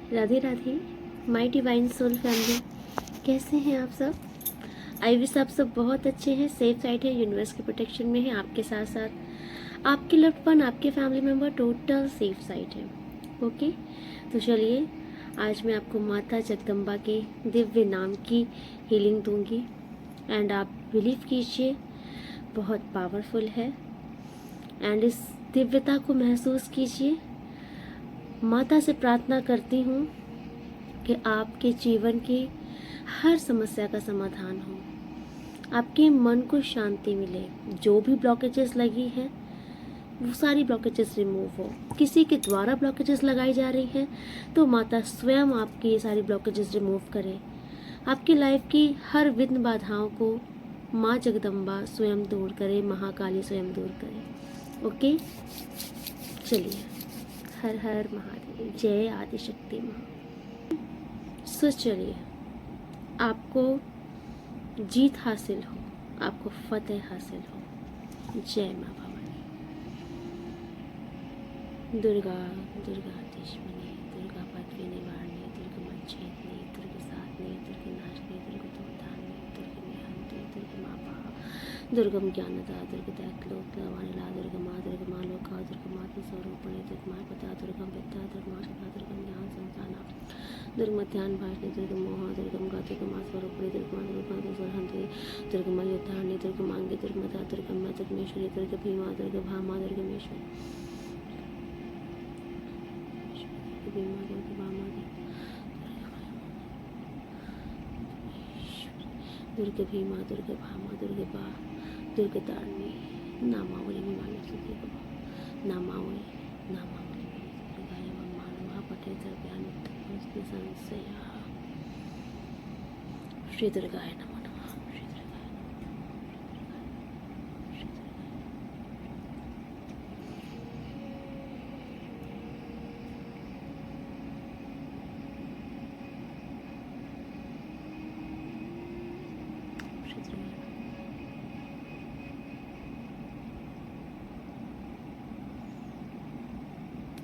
Radhe Radhe my divine soul family, कैसे हैं आप सब। आई विश आप सब बहुत अच्छे हैं, सेफ साइड है, यूनिवर्स के प्रोटेक्शन में है। आपके साथ साथ आपके लव्ड वन, आपके family member total safe side है। ओके, तो चलिए आज मैं आपको माता जगदम्बा के दिव्य नाम की हीलिंग दूंगी एंड आप बिलीव कीजिए बहुत पावरफुल है। एंड इस दिव्यता को महसूस कीजिए। माता से प्रार्थना करती हूँ कि आपके जीवन की हर समस्या का समाधान हो, आपके मन को शांति मिले, जो भी ब्लॉकेजेस लगी हैं वो सारी ब्लॉकेजेस रिमूव हो। किसी के द्वारा ब्लॉकेजेस लगाई जा रही हैं तो माता स्वयं आपकी ये सारी ब्लॉकेजेस रिमूव करे। आपकी लाइफ की हर विघ्न बाधाओं को माँ जगदम्बा स्वयं दूर करे, महाकाली स्वयं दूर करे। ओके, चलिए, हर हर महादेव, जय आदिशक्ति माँ। सो चलिए, आपको जीत हासिल हो, आपको फतेह हासिल हो। जय माँ भवानी। दुर्गा दुर्गा देशमनी, दुर्गा पद्मी निवारणी, दुर्गा मच्छेदनी, दुर्गा साधनी, दुर्गा नाशनी, दुर्गा दोधानी, दुर्गा निहंती, दुर्गा माँ पाहा, दुर्गम ज्ञानदा, दुर्गा दैत्लोक लवानिला, दुर्गा माँ लोका, दुर्गा माता स्वरूपणी, दुर्गा माँ पता, दुर्गा विद्या, दुर्गा माँ सदा, दुर्गा ज्ञान संस्थाना, दुर्गा ध्यान भाषणी, दुर्गा मोहा, दुर्गा गा, दुर्गा माँ स्वरूपणी, दुर्गा माँ सरहंती, दुर्गा माँ युद्धारणी, दुर्गा मांगी, दुर्गा माता, दुर्गा माँ दुर्गेश्वरी, दुर्गा भीमा, दुर्गा भामा, दुर्गा मेश्वरी, भीमा, दुर्गा भामा, दुर्गा भीमा, दुर्गा भामा, दुर्गा बा, दुर्गा तारणी, नामावली में मानो से दुर्गा नामावली, नामावली में दुर्गा एवं मानव पठे सर्व्यान संशया। श्री दुर्गाय नमो नमः। श्री दुर्गाय श्री दुर्गाय।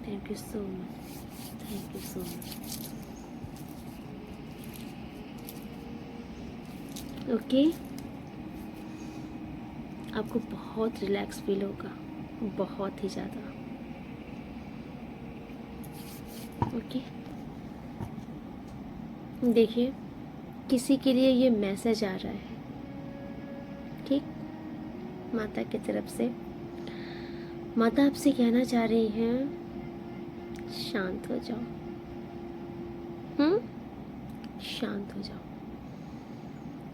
Thank you so much, thank you so much. Okay, आपको बहुत रिलैक्स फील होगा, बहुत ही ज़्यादा। ओके, देखिए, किसी के लिए ये मैसेज आ रहा है, ठीक, माता की तरफ से। माता आपसे कहना चाह रही हैं शांत हो जाओ। शांत हो जाओ।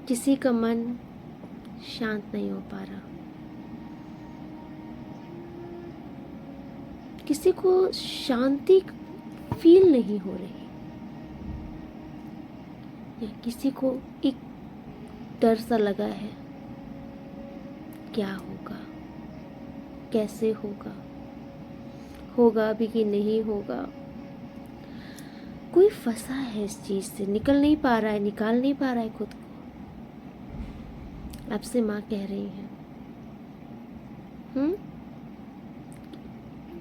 किसी का मन शांत नहीं हो पा रहा, किसी को शांति फील नहीं हो रही, या किसी को एक डर सा लगा है, क्या होगा, कैसे होगा, होगा भी कि नहीं होगा। कोई फंसा है इस चीज से, निकल नहीं पा रहा है, निकाल नहीं पा रहा है खुद को। आपसे माँ कह रही हैं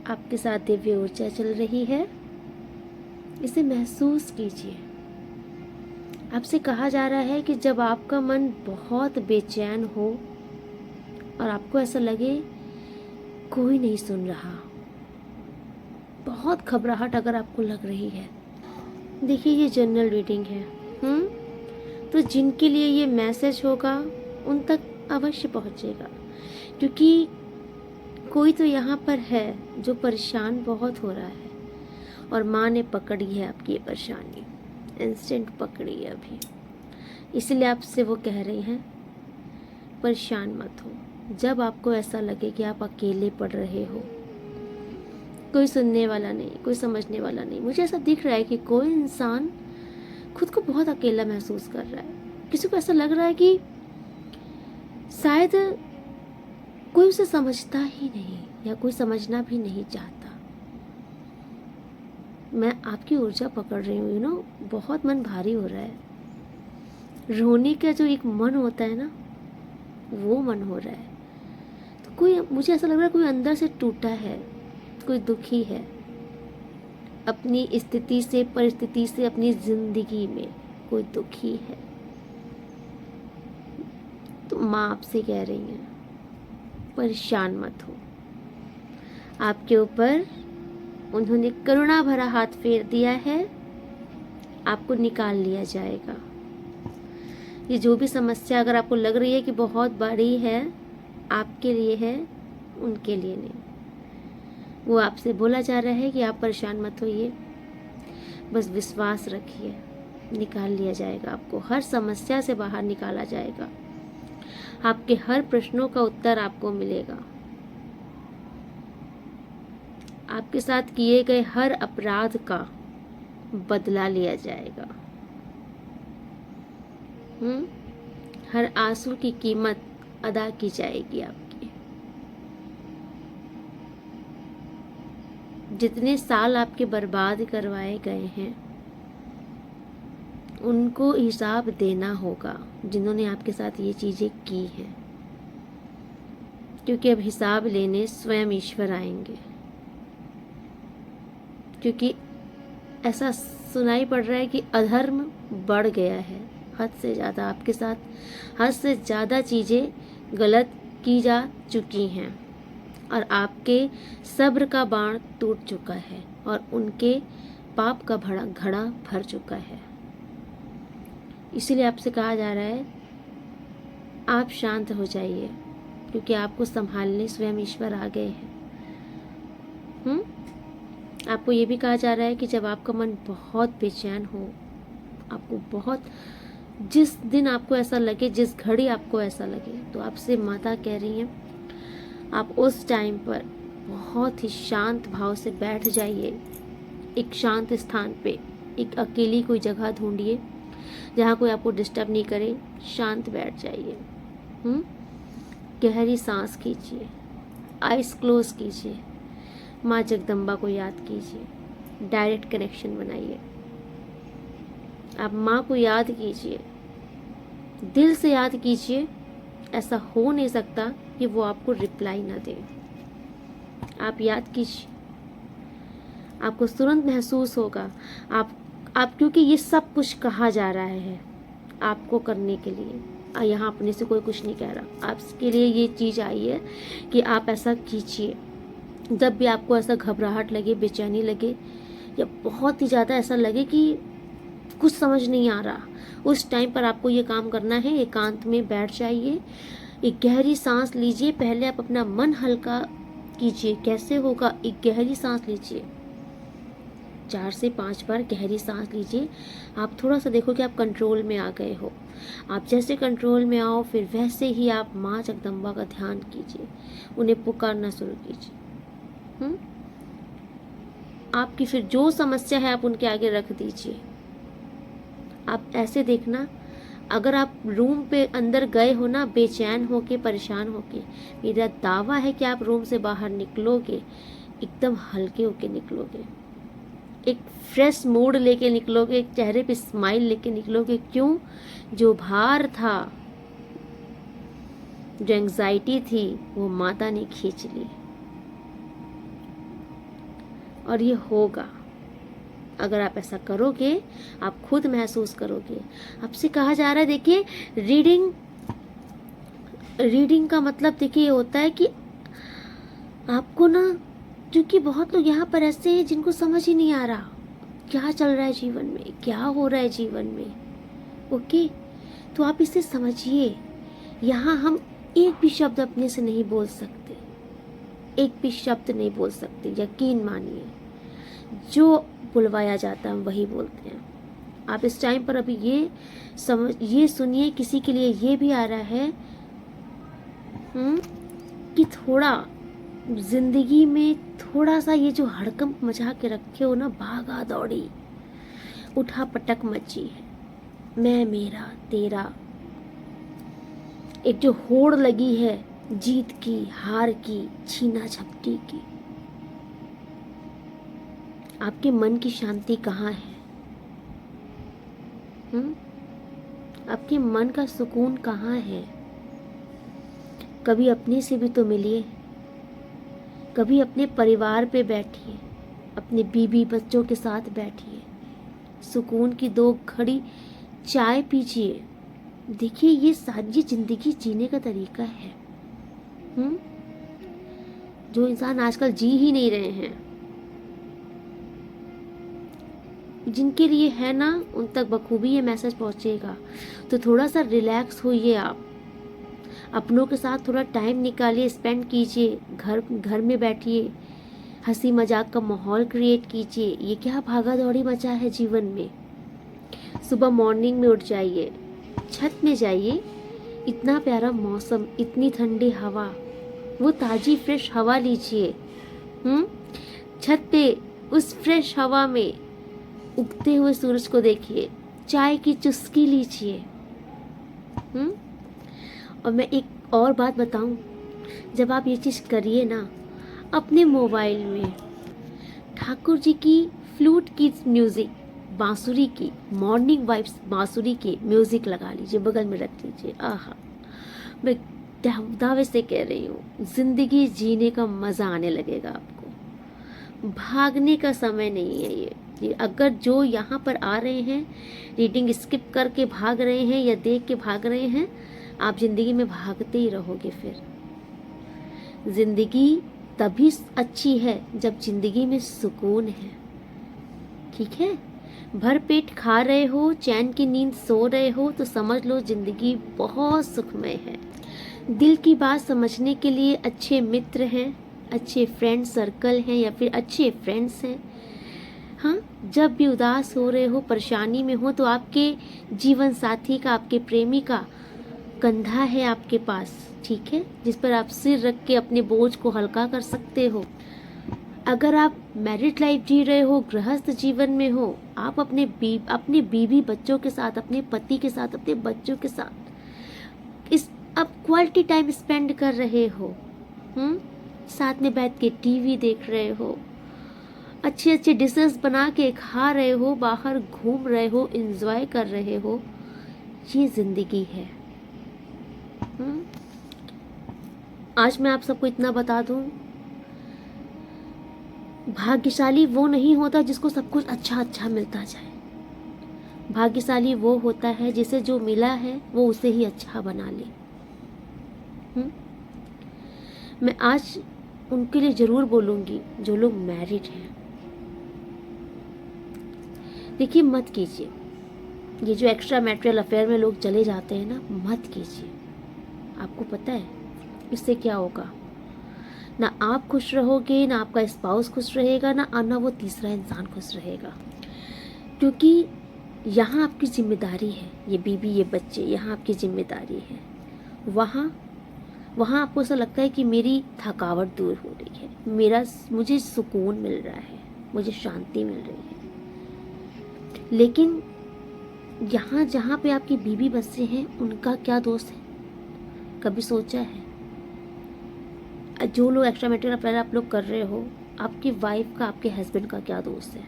आपके साथ दिव्य ऊर्जा चल रही है, इसे महसूस कीजिए। आपसे कहा जा रहा है कि जब आपका मन बहुत बेचैन हो और आपको ऐसा लगे कोई नहीं सुन रहा, बहुत घबराहट अगर आपको लग रही है, देखिए ये जनरल रीडिंग है। तो जिनके लिए ये मैसेज होगा उन तक अवश्य पहुंचेगा, क्योंकि कोई तो यहाँ पर है जो परेशान बहुत हो रहा है और माँ ने पकड़ी है आपकी ये परेशानी, इंस्टेंट पकड़ी है अभी। इसलिए आपसे वो कह रही हैं परेशान मत हो। जब आपको ऐसा लगे कि आप अकेले पड़ रहे हो, कोई सुनने वाला नहीं, कोई समझने वाला नहीं, मुझे ऐसा दिख रहा है कि कोई इंसान खुद को बहुत अकेला महसूस कर रहा है। किसी को ऐसा लग रहा है कि शायद कोई उसे समझता ही नहीं या कोई समझना भी नहीं चाहता। मैं आपकी ऊर्जा पकड़ रही हूँ, बहुत मन भारी हो रहा है। रोने का जो एक मन होता है ना, वो मन हो रहा है। तो कोई, मुझे ऐसा लग रहा है कोई अंदर से टूटा है, कोई दुखी है। अपनी स्थिति से, परिस्थिति से, अपनी जिंदगी में कोई दुखी है तो माँ आपसे कह रही है परेशान मत हो। आपके ऊपर उन्होंने करुणा भरा हाथ फेर दिया है, आपको निकाल लिया जाएगा। ये जो भी समस्या अगर आपको लग रही है कि बहुत बड़ी है, आपके लिए है, उनके लिए नहीं। वो आपसे बोला जा रहा है कि आप परेशान मत होइए, बस विश्वास रखिए, निकाल लिया जाएगा। आपको हर समस्या से बाहर निकाला जाएगा। आपके हर प्रश्नों का उत्तर आपको मिलेगा। आपके साथ किए गए हर अपराध का बदला लिया जाएगा। हर आंसू की कीमत अदा की जाएगी आपकी। जितने साल आपके बर्बाद करवाए गए हैं उनको हिसाब देना होगा, जिन्होंने आपके साथ ये चीजें की हैं, क्योंकि अब हिसाब लेने स्वयं ईश्वर आएंगे। क्योंकि ऐसा सुनाई पड़ रहा है कि अधर्म बढ़ गया है, हद से ज़्यादा आपके साथ, हद से ज़्यादा चीज़ें गलत की जा चुकी हैं और आपके सब्र का बाण टूट चुका है और उनके पाप का घड़ा भर चुका है। इसीलिए आपसे कहा जा रहा है आप शांत हो जाइए, क्योंकि आपको संभालने स्वयं ईश्वर आ गए हैं। आपको ये भी कहा जा रहा है कि जब आपका मन बहुत बेचैन हो, आपको बहुत, जिस दिन आपको ऐसा लगे, जिस घड़ी आपको ऐसा लगे, तो आपसे माता कह रही हैं आप उस टाइम पर बहुत ही शांत भाव से बैठ जाइए। एक शांत स्थान पे, एक अकेली कोई जगह ढूंढिए जहाँ कोई आपको डिस्टर्ब नहीं करे, शांत बैठ जाइए। गहरी सांस खींचिए, आइज क्लोज कीजिए, माँ जगदम्बा को याद कीजिए, डायरेक्ट कनेक्शन बनाइए। आप माँ को याद कीजिए, दिल से याद कीजिए। ऐसा हो नहीं सकता कि वो आपको रिप्लाई ना दे। आप याद कीजिए, आपको तुरंत महसूस होगा। आप क्योंकि ये सब कुछ कहा जा रहा है आपको करने के लिए, यहाँ अपने से कोई कुछ नहीं कह रहा, आपके लिए ये चीज़ आई है कि आप ऐसा कीजिए। जब भी आपको ऐसा घबराहट लगे, बेचैनी लगे, या बहुत ही ज़्यादा ऐसा लगे कि कुछ समझ नहीं आ रहा, उस टाइम पर आपको ये काम करना है। एकांत में बैठ जाइए, एक गहरी सांस लीजिए। पहले आप अपना मन हल्का कीजिए। कैसे होगा? एक गहरी सांस लीजिए, 4 से 5 बार गहरी सांस लीजिए। आप थोड़ा सा देखो कि आप कंट्रोल में आ गए हो। आप जैसे कंट्रोल में आओ, फिर वैसे ही आप माँ जगदम्बा का ध्यान कीजिए, उन्हें पुकारना शुरू कीजिए। आपकी फिर जो समस्या है आप उनके आगे रख दीजिए। आप ऐसे देखना, अगर आप रूम पे अंदर गए हो ना, बेचैन होके, परेशान होके, मेरा दावा है कि आप रूम से बाहर निकलोगे एकदम हल्के होके निकलोगे, एक फ्रेश मूड लेके निकलोगे, एक चेहरे पे स्माइल लेके निकलोगे। क्यों? जो भार था, जो एंजाइटी थी, वो माता ने खींच ली। और ये होगा अगर आप ऐसा करोगे, आप खुद महसूस करोगे। आपसे कहा जा रहा है, देखिए, रीडिंग का मतलब देखिए ये होता है कि आपको ना, क्योंकि बहुत लोग यहाँ पर ऐसे हैं जिनको समझ ही नहीं आ रहा क्या चल रहा है जीवन में, क्या हो रहा है जीवन में। ओके, तो आप इसे समझिए। यहाँ हम एक भी शब्द अपने से नहीं बोल सकते, एक भी शब्द नहीं बोल सकते। यकीन मानिए, जो बुलवाया जाता है हम वही बोलते हैं। आप इस टाइम पर अभी ये सुनिए, किसी के लिए ये भी आ रहा है कि थोड़ा जिंदगी में थोड़ा सा ये जो हड़कंप मचा के रखे हो ना, भागा दौड़ी, उठा पटक मची है, मैं, मेरा, तेरा, एक जो होड़ लगी है जीत की, हार की, छीना झपटी की। आपके मन की शांति कहाँ है? आपके मन का सुकून कहाँ है? कभी अपने से भी तो मिलिए, कभी अपने परिवार पे बैठिए, अपने बीवी बच्चों के साथ बैठिए, सुकून की 2 घड़ी चाय पीजिए। देखिए ये सारी ज़िंदगी जीने का तरीका है। जो इंसान आजकल जी ही नहीं रहे हैं, जिनके लिए है ना, उन तक बखूबी ये मैसेज पहुंचेगा। तो थोड़ा सा रिलैक्स होइए, आप अपनों के साथ थोड़ा टाइम निकालिए, स्पेंड कीजिए, घर में बैठिए, हंसी मजाक का माहौल क्रिएट कीजिए। ये क्या भागा दौड़ी मचा है जीवन में। सुबह मॉर्निंग में उठ जाइए, छत में जाइए, इतना प्यारा मौसम, इतनी ठंडी हवा, वो ताज़ी फ्रेश हवा लीजिए। छत पे उस फ्रेश हवा में उगते हुए सूरज को देखिए, चाय की चुस्की लीजिए। और मैं एक और बात बताऊं, जब आप ये चीज़ करिए ना, अपने मोबाइल में ठाकुर जी की फ्लूट की म्यूज़िक, बांसुरी की मॉर्निंग वाइब्स बांसुरी की म्यूज़िक लगा लीजिए, बगल में रख लीजिए। आहा, मैं दावे से कह रही हूँ, ज़िंदगी जीने का मज़ा आने लगेगा आपको। भागने का समय नहीं है ये अगर जो यहाँ पर आ रहे हैं, रीडिंग स्किप करके भाग रहे हैं या देख के भाग रहे हैं, आप ज़िंदगी में भागते ही रहोगे। फिर ज़िंदगी तभी अच्छी है जब ज़िंदगी में सुकून है। ठीक है, भर पेट खा रहे हो, चैन की नींद सो रहे हो, तो समझ लो ज़िंदगी बहुत सुखमय है। दिल की बात समझने के लिए अच्छे मित्र हैं, अच्छे फ्रेंड सर्कल हैं या फिर अच्छे फ्रेंड्स हैं। हाँ, जब भी उदास हो रहे हो, परेशानी में हो, तो आपके जीवन साथी का, आपके प्रेमी का कंधा है आपके पास, ठीक है, जिस पर आप सिर रख के अपने बोझ को हल्का कर सकते हो। अगर आप मैरिड लाइफ जी रहे हो, गृहस्थ जीवन में हो, आप अपने बीवी बच्चों के साथ, अपने पति के साथ, अपने बच्चों के साथ अब क्वालिटी टाइम स्पेंड कर रहे हो। साथ में बैठ के टीवी देख रहे हो, अच्छे अच्छे डिशेस बना के खा रहे हो, बाहर घूम रहे हो, एंजॉय कर रहे हो, ये जिंदगी है। आज मैं आप सबको इतना बता दूं, भाग्यशाली वो नहीं होता जिसको सब कुछ अच्छा अच्छा मिलता जाए। भाग्यशाली वो होता है जिसे जो मिला है वो उसे ही अच्छा बना ले। मैं आज उनके लिए जरूर बोलूंगी जो लोग मैरिड हैं, देखिए मत कीजिए ये जो एक्स्ट्रा मैरिटल अफेयर में लोग चले जाते हैं ना, मत कीजिए। आपको पता है इससे क्या होगा, ना आप खुश रहोगे, ना आपका स्पाउस खुश रहेगा, ना वो तीसरा इंसान खुश रहेगा। क्योंकि यहाँ आपकी जिम्मेदारी है, ये बीवी ये बच्चे, यहाँ आपकी जिम्मेदारी है। वहाँ आपको ऐसा लगता है कि मेरी थकावट दूर हो रही है, मुझे सुकून मिल रहा है, मुझे शांति मिल रही है। लेकिन यहाँ जहाँ पे आपकी बीवी बच्चे हैं, उनका क्या दोष है? कभी सोचा है? जो लोग एक्स्ट्रा मैरिटल अफेयर आप लोग कर रहे हो, आपकी वाइफ का, आपके हस्बैंड का क्या दोष है?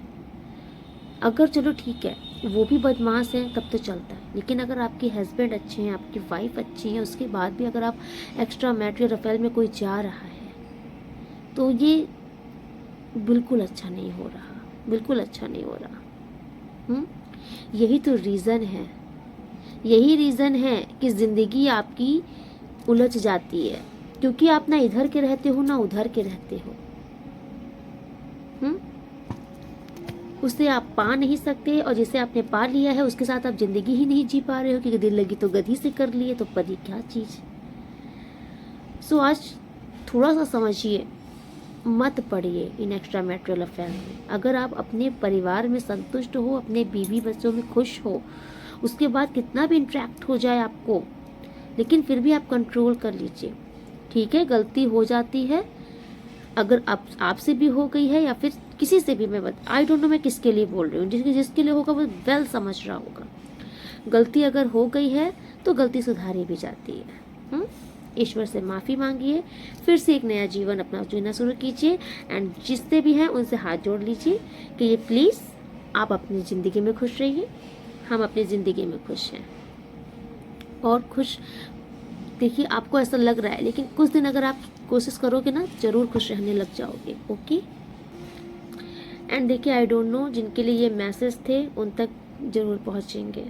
अगर चलो ठीक है वो भी बदमाश है तब तो चलता है, लेकिन अगर आपके हस्बैंड अच्छे हैं, आपकी वाइफ अच्छी है, उसके बाद भी अगर आप एक्स्ट्रा मैरिटल अफेयर में कोई जा रहा है तो ये बिल्कुल अच्छा नहीं हो रहा, बिल्कुल अच्छा नहीं हो रहा। यही तो रीज़न है, यही रीज़न है कि ज़िंदगी आपकी उलझ जाती है, क्योंकि आप ना इधर के रहते हो ना उधर के रहते हो। उसे आप पा नहीं सकते, और जिसे आपने पा लिया है उसके साथ आप जिंदगी ही नहीं जी पा रहे हो, क्योंकि दिल लगी तो गधी से कर लिए, तो परी क्या चीज़। सो आज थोड़ा सा समझिए, मत पड़िए इन एक्स्ट्रा मैरिटल अफेयर में। अगर आप अपने परिवार में संतुष्ट हो, अपने बीवी बच्चों में खुश हो, उसके बाद कितना भी इंटरेक्ट हो जाए आपको, लेकिन फिर भी आप कंट्रोल कर लीजिए। ठीक है, गलती हो जाती है, अगर आपसे भी हो गई है या फिर किसी से भी, मैं आई डोंट नो मैं किसके लिए बोल रही हूँ, जिसके लिए होगा वो वेल समझ रहा होगा। गलती अगर हो गई है तो गलती सुधारी भी जाती है। ईश्वर से माफ़ी मांगिए, फिर से एक नया जीवन अपना जीना शुरू कीजिए, एंड जिससे भी हैं उनसे हाथ जोड़ लीजिए कि ये प्लीज़ आप अपनी ज़िंदगी में खुश रहिए, हम अपनी ज़िंदगी में खुश हैं। और खुश, देखिए आपको ऐसा लग रहा है, लेकिन कुछ दिन अगर आप कोशिश करोगे ना, ज़रूर खुश रहने लग जाओगे। ओके, एंड देखिए आई डोंट नो जिनके लिए ये मैसेज थे उन तक ज़रूर पहुँचेंगे।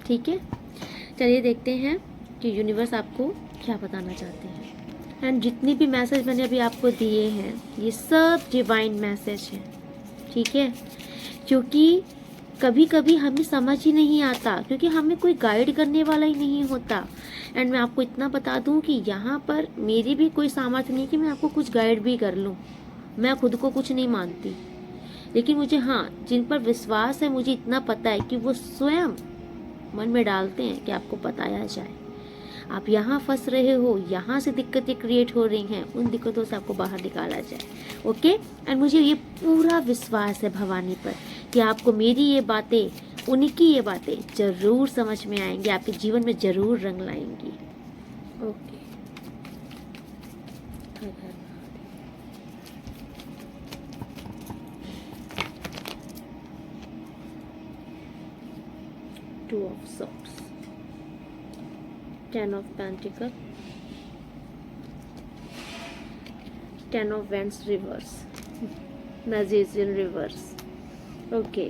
ठीक है, चलिए देखते हैं कि यूनिवर्स आपको क्या बताना चाहते हैं। एंड जितनी भी मैसेज मैंने अभी आपको दिए हैं ये सब डिवाइन मैसेज हैं। ठीक है, क्योंकि कभी कभी हमें समझ ही नहीं आता, क्योंकि हमें कोई गाइड करने वाला ही नहीं होता। एंड मैं आपको इतना बता दूं कि यहाँ पर मेरी भी कोई सामर्थ्य नहीं कि मैं आपको कुछ गाइड भी कर लूँ। मैं खुद को कुछ नहीं मानती, लेकिन मुझे हाँ जिन पर विश्वास है मुझे इतना पता है कि वो स्वयं मन में डालते हैं कि आपको बताया जाए। आप यहाँ फंस रहे हो, यहाँ से दिक्कतें क्रिएट हो रही हैं, उन दिक्कतों से आपको बाहर निकाला जाए। ओके, एंड मुझे ये पूरा विश्वास है भवानी पर कि आपको मेरी ये बातें, उनकी ये बातें जरूर समझ में आएंगी, आपके जीवन में जरूर रंग लाएंगी। Okay, two of swords, 10 of Pentacles, 10 of Wands reverse, Magician reverse. Okay,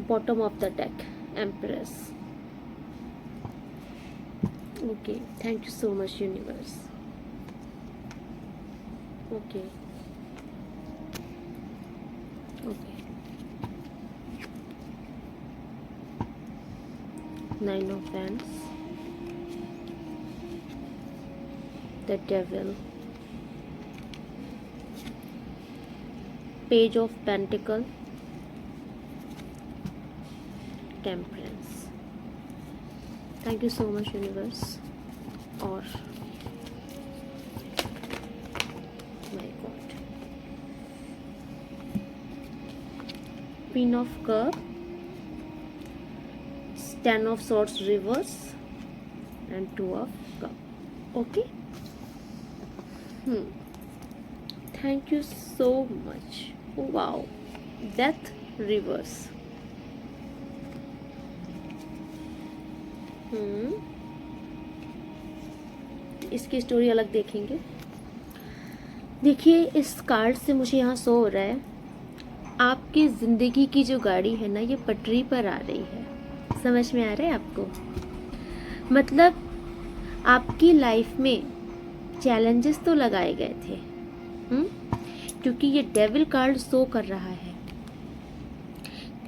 bottom of the deck, Empress. Okay, thank you so much universe. Okay, okay, 9 of Wands, the Devil, Page of Pentacles, Temperance. Thank you so much universe. और my God, Queen of Cups, 10 of Swords reverse, and 2 of Cups. Okay. Thank you so much. Oh, wow, Death reverse. इसकी story अलग देखेंगे। देखिए इस card से मुझे यहाँ show हो रहा है आपकी जिंदगी की जो गाड़ी है ना ये पटरी पर आ रही है। समझ में आ रहा है आपको? मतलब आपकी लाइफ में चैलेंजेस तो लगाए गए थे, क्योंकि ये डेविल कार्ड शो कर रहा है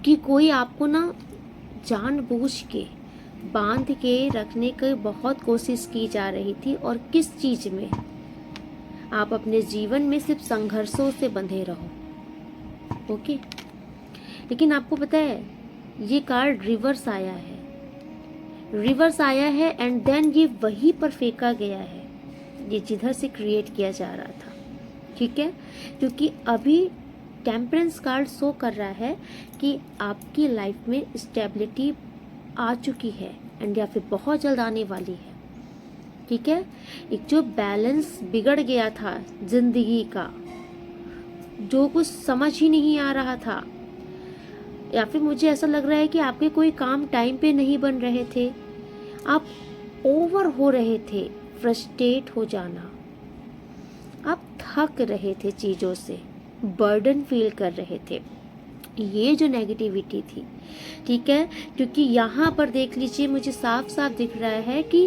कि कोई आपको ना जानबूझ के बांध के रखने की बहुत कोशिश की जा रही थी, और किस चीज में? आप अपने जीवन में सिर्फ संघर्षों से बंधे रहो। ओके, लेकिन आपको पता है ये कार्ड रिवर्स आया है, रिवर्स आया है, एंड देन ये वहीं पर फेंका गया है ये जिधर से क्रिएट किया जा रहा था। ठीक है, क्योंकि अभी टेम्परेंस कार्ड शो कर रहा है कि आपकी लाइफ में स्टेबिलिटी आ चुकी है, एंड या फिर बहुत जल्द आने वाली है। ठीक है, एक जो बैलेंस बिगड़ गया था जिंदगी का, जो कुछ समझ ही नहीं आ रहा था, या फिर मुझे ऐसा लग रहा है कि आपके कोई काम टाइम पे नहीं बन रहे थे, आप ओवर हो रहे थे, फ्रस्ट्रेट हो जाना, आप थक रहे थे चीज़ों से, बर्डन फील कर रहे थे, ये जो नेगेटिविटी थी। ठीक है, क्योंकि यहाँ पर देख लीजिए मुझे साफ साफ दिख रहा है कि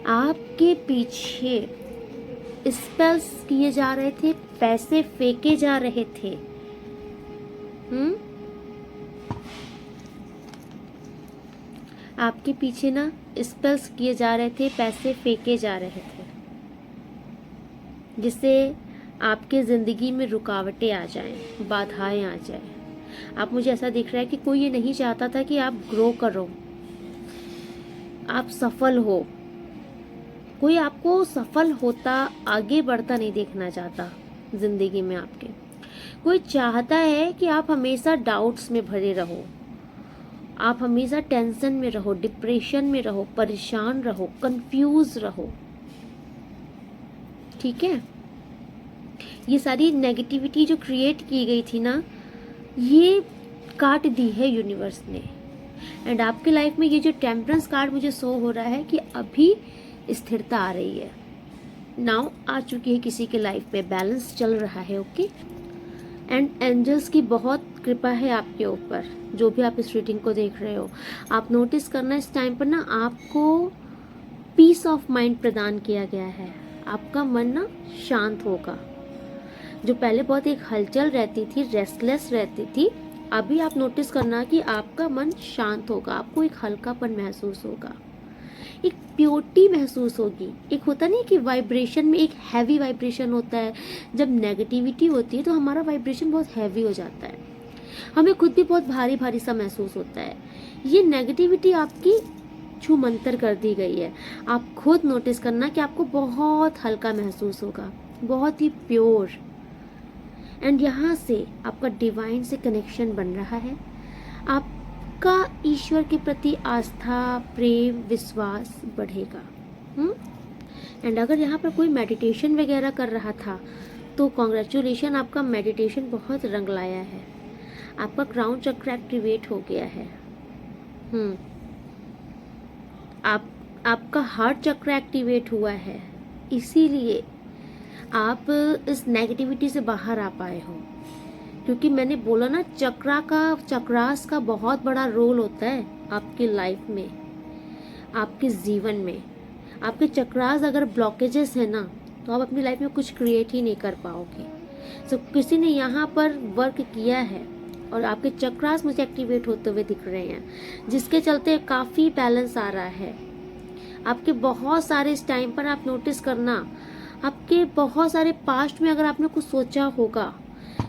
आपके पीछे स्पेल्स किए जा रहे थे, पैसे फेंके जा रहे थे। आपके पीछे ना स्पेल्स किए जा रहे थे, पैसे फेंके जा रहे थे, जिससे आपके ज़िंदगी में रुकावटें आ जाएं, बाधाएं आ जाएं। आप मुझे ऐसा दिख रहा है कि कोई ये नहीं चाहता था कि आप ग्रो करो, आप सफल हो। कोई आपको सफल होता, आगे बढ़ता नहीं देखना चाहता ज़िंदगी में आपके। कोई चाहता है कि आप हमेशा डाउट्स में भरे रहो, आप हमेशा टेंशन में रहो, डिप्रेशन में रहो, परेशान रहो, कंफ्यूज रहो। ठीक है, ये सारी नेगेटिविटी जो क्रिएट की गई थी ना, ये काट दी है यूनिवर्स ने। एंड आपके लाइफ में ये जो टेम्परेंस कार्ड मुझे शो हो रहा है कि अभी स्थिरता आ रही है, नाउ आ चुकी है किसी के लाइफ में, बैलेंस चल रहा है। ओके, एंड एंजल्स की बहुत कृपा है आपके ऊपर, जो भी आप इस रीडिंग को देख रहे हो। आप नोटिस करना, इस टाइम पर ना आपको पीस ऑफ माइंड प्रदान किया गया है। आपका मन ना शांत होगा। जो पहले बहुत एक हलचल रहती थी, रेस्टलेस रहती थी, अभी आप नोटिस करना कि आपका मन शांत होगा। आपको एक हल्कापन महसूस होगा, एक प्योरिटी महसूस होगी। एक होता नहीं कि वाइब्रेशन में एक हैवी वाइब्रेशन होता है। जब नेगेटिविटी होती है तो हमारा वाइब्रेशन बहुत हैवी हो जाता है, हमें खुद भी बहुत भारी भारी सा महसूस होता है। ये नेगेटिविटी आपकी छूमंतर कर दी गई है। आप खुद नोटिस करना कि आपको बहुत हल्का महसूस होगा, बहुत ही प्योर। एंड यहाँ से आपका डिवाइन से कनेक्शन बन रहा है। आपका ईश्वर के प्रति आस्था, प्रेम, विश्वास बढ़ेगा। एंड अगर यहाँ पर कोई मेडिटेशन वगैरह कर रहा था तो कॉन्ग्रेचुलेशन, आपका मेडिटेशन बहुत रंग लाया है। आपका क्राउन चक्र एक्टिवेट हो गया है। आपका हार्ट चक्र एक्टिवेट हुआ है, इसीलिए आप इस नेगेटिविटी से बाहर आ पाए हो। क्योंकि मैंने बोला ना, चक्रास का बहुत बड़ा रोल होता है आपकी लाइफ में, आपके जीवन में। आपके चक्रास अगर ब्लॉकेजेस है ना, तो आप अपनी लाइफ में कुछ क्रिएट ही नहीं कर पाओगे। तो किसी ने यहाँ पर वर्क किया है और आपके चक्रास मुझे एक्टिवेट होते हुए दिख रहे हैं, जिसके चलते काफ़ी बैलेंस आ रहा है। आपके बहुत सारे इस टाइम पर आप नोटिस करना, आपके बहुत सारे पास्ट में अगर आपने कुछ सोचा होगा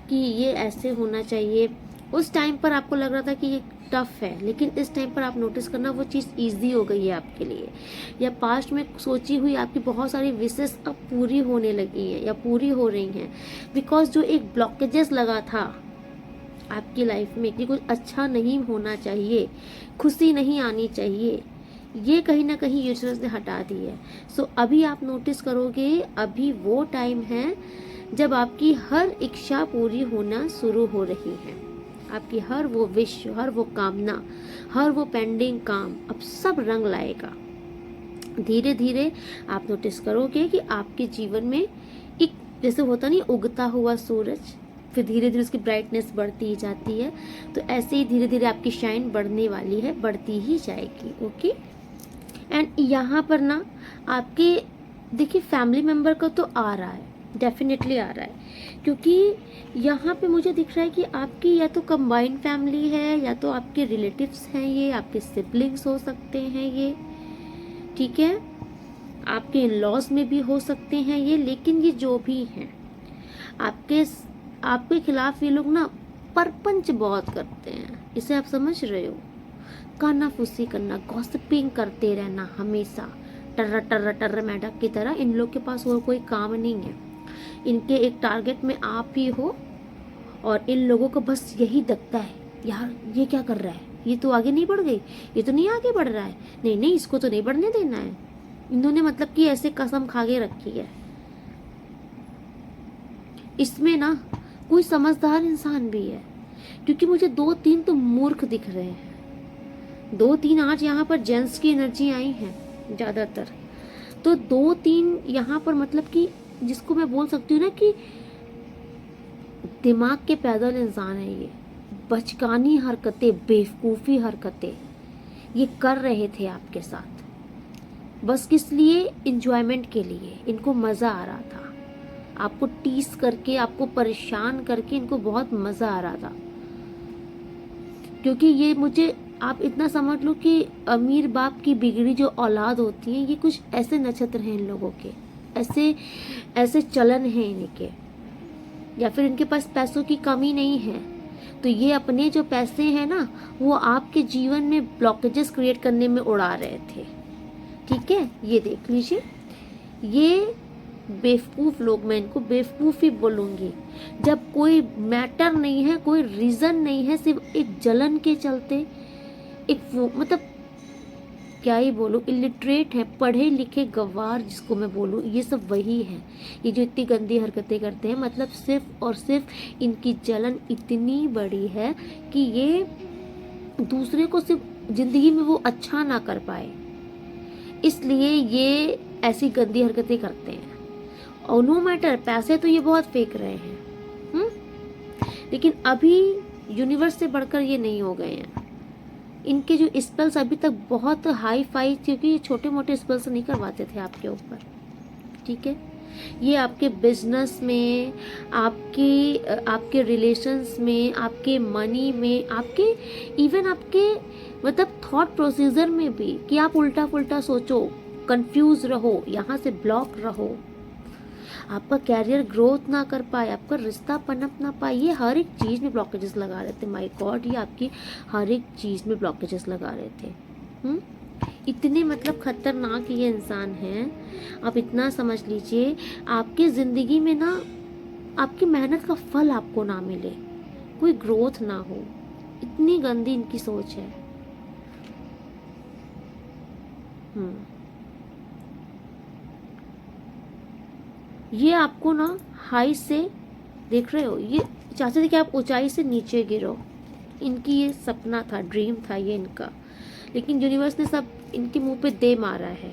कि ये ऐसे होना चाहिए, उस टाइम पर आपको लग रहा था कि ये टफ है, लेकिन इस टाइम पर आप नोटिस करना वो चीज़ ईजी हो गई है आपके लिए। या पास्ट में सोची हुई आपकी बहुत सारी विशेष अब पूरी होने लगी हैं या पूरी हो रही हैं, बिकॉज जो एक ब्लॉकेजेस लगा था आपकी लाइफ में कि कुछ अच्छा नहीं होना चाहिए, खुशी नहीं आनी चाहिए, ये कहीं ना कहीं यूनिवर्स ने हटा दी है। सो अभी आप नोटिस करोगे, अभी वो टाइम है जब आपकी हर इच्छा पूरी होना शुरू हो रही है। आपकी हर वो विश, हर वो कामना, हर वो पेंडिंग काम अब सब रंग लाएगा। धीरे धीरे आप नोटिस करोगे कि आपके जीवन में एक जैसे होता नहीं उगता हुआ सूरज, फिर धीरे धीरे उसकी ब्राइटनेस बढ़ती ही जाती है। तो ऐसे ही धीरे धीरे आपकी शाइन बढ़ने वाली है, बढ़ती ही जाएगी। ओके। एंड यहाँ पर ना आपके देखिए फैमिली मेम्बर का तो आ रहा है, डेफिनेटली आ रहा है, क्योंकि यहाँ पे मुझे दिख रहा है कि आपकी या तो कंबाइंड फैमिली है या तो आपके रिलेटिव्स हैं, ये आपके सिबलिंग्स हो सकते हैं ये, ठीक है, आपके इन-लॉज में भी हो सकते हैं ये। लेकिन ये जो भी हैं, आपके खिलाफ ये लोग ना परपंच बहुत करते हैं। इसे आप समझ रहे हो? कानाफूसी करना, गॉसिपिंग करते रहना हमेशा, टर्र टर्र टर्र मैडक की तरह। इन लोग के पास और कोई काम नहीं है, इनके एक टारगेट में आप ही हो, और इन लोगों को बस यही दिखता है, यार ये क्या कर रहा है, ये तो आगे नहीं बढ़ गई, ये तो नहीं आगे बढ़ रहा है, नहीं नहीं इसको तो नहीं बढ़ने देना है। इन्होंने मतलब कि ऐसे कसम खा के रखी है। इसमें ना कोई समझदार इंसान भी है, क्योंकि मुझे 2-3 तो मूर्ख दिख रहे हैं। 2-3 आज यहाँ पर जेंट्स की एनर्जी आई है ज़्यादातर, तो 2-3 यहाँ पर मतलब कि जिसको मैं बोल सकती हूँ ना कि दिमाग के पैदल इंसान है ये। बचकानी हरकतें, बेवकूफ़ी हरकतें ये कर रहे थे आपके साथ, बस किस लिए? इंजॉयमेंट के लिए। इनको मज़ा आ रहा था, आपको टीस करके, आपको परेशान करके इनको बहुत मज़ा आ रहा था। क्योंकि ये मुझे आप इतना समझ लो कि अमीर बाप की बिगड़ी जो औलाद होती है, ये कुछ ऐसे नक्षत्र हैं इन लोगों के, ऐसे चलन हैं इनके, या फिर इनके पास पैसों की कमी नहीं है, तो ये अपने जो पैसे हैं ना वो आपके जीवन में ब्लॉकेजेस क्रिएट करने में उड़ा रहे थे। ठीक है, ये देख लीजिए, ये बेवकूफ़ लोग, मैं इनको बेवकूफ़ ही बोलूँगी। जब कोई मैटर नहीं है, कोई रीज़न नहीं है, सिर्फ एक जलन के चलते, एक वो मतलब क्या ही बोलूँ, इलिटरेट है, पढ़े लिखे गवार जिसको मैं बोलूँ, ये सब वही है। ये जो इतनी गंदी हरकतें करते हैं, मतलब सिर्फ और सिर्फ इनकी जलन इतनी बड़ी है कि ये दूसरे को सिर्फ ज़िंदगी में वो अच्छा ना कर पाए, इसलिए ये ऐसी गंदी हरकतें करते हैं। और नो मैटर, पैसे तो ये बहुत फेंक रहे हैं। लेकिन अभी यूनिवर्स से बढ़कर ये नहीं हो गए हैं। इनके जो स्पेल्स अभी तक बहुत हाई फाई, क्योंकि ये छोटे मोटे स्पेल्स नहीं करवाते थे आपके ऊपर, ठीक है। ये आपके बिजनेस में, आपके रिलेशंस में, आपके मनी में, आपके इवन आपके मतलब थॉट प्रोसीजर में भी, कि आप उल्टा पुल्टा सोचो, कंफ्यूज रहो, यहाँ से ब्लॉक रहो, आपका कैरियर ग्रोथ ना कर पाए, आपका रिश्ता पनप ना पाए, ये हर एक चीज में ब्लॉकेजेस लगा रहे थे। माय गॉड, ये आपकी हर एक चीज में ब्लॉकेजेस लगा रहे थे। इतने मतलब खतरनाक ये इंसान हैं। आप इतना समझ लीजिए, आपकी जिंदगी में ना आपकी मेहनत का फल आपको ना मिले, कोई ग्रोथ ना हो, इतनी गंदी इनकी सोच है। ये आपको ना हाई से देख रहे हो, ये चाहते थे कि आप ऊंचाई से नीचे गिरो। इनकी ये सपना था, ड्रीम था ये इनका, लेकिन यूनिवर्स ने सब इनके मुंह पे दे मारा है।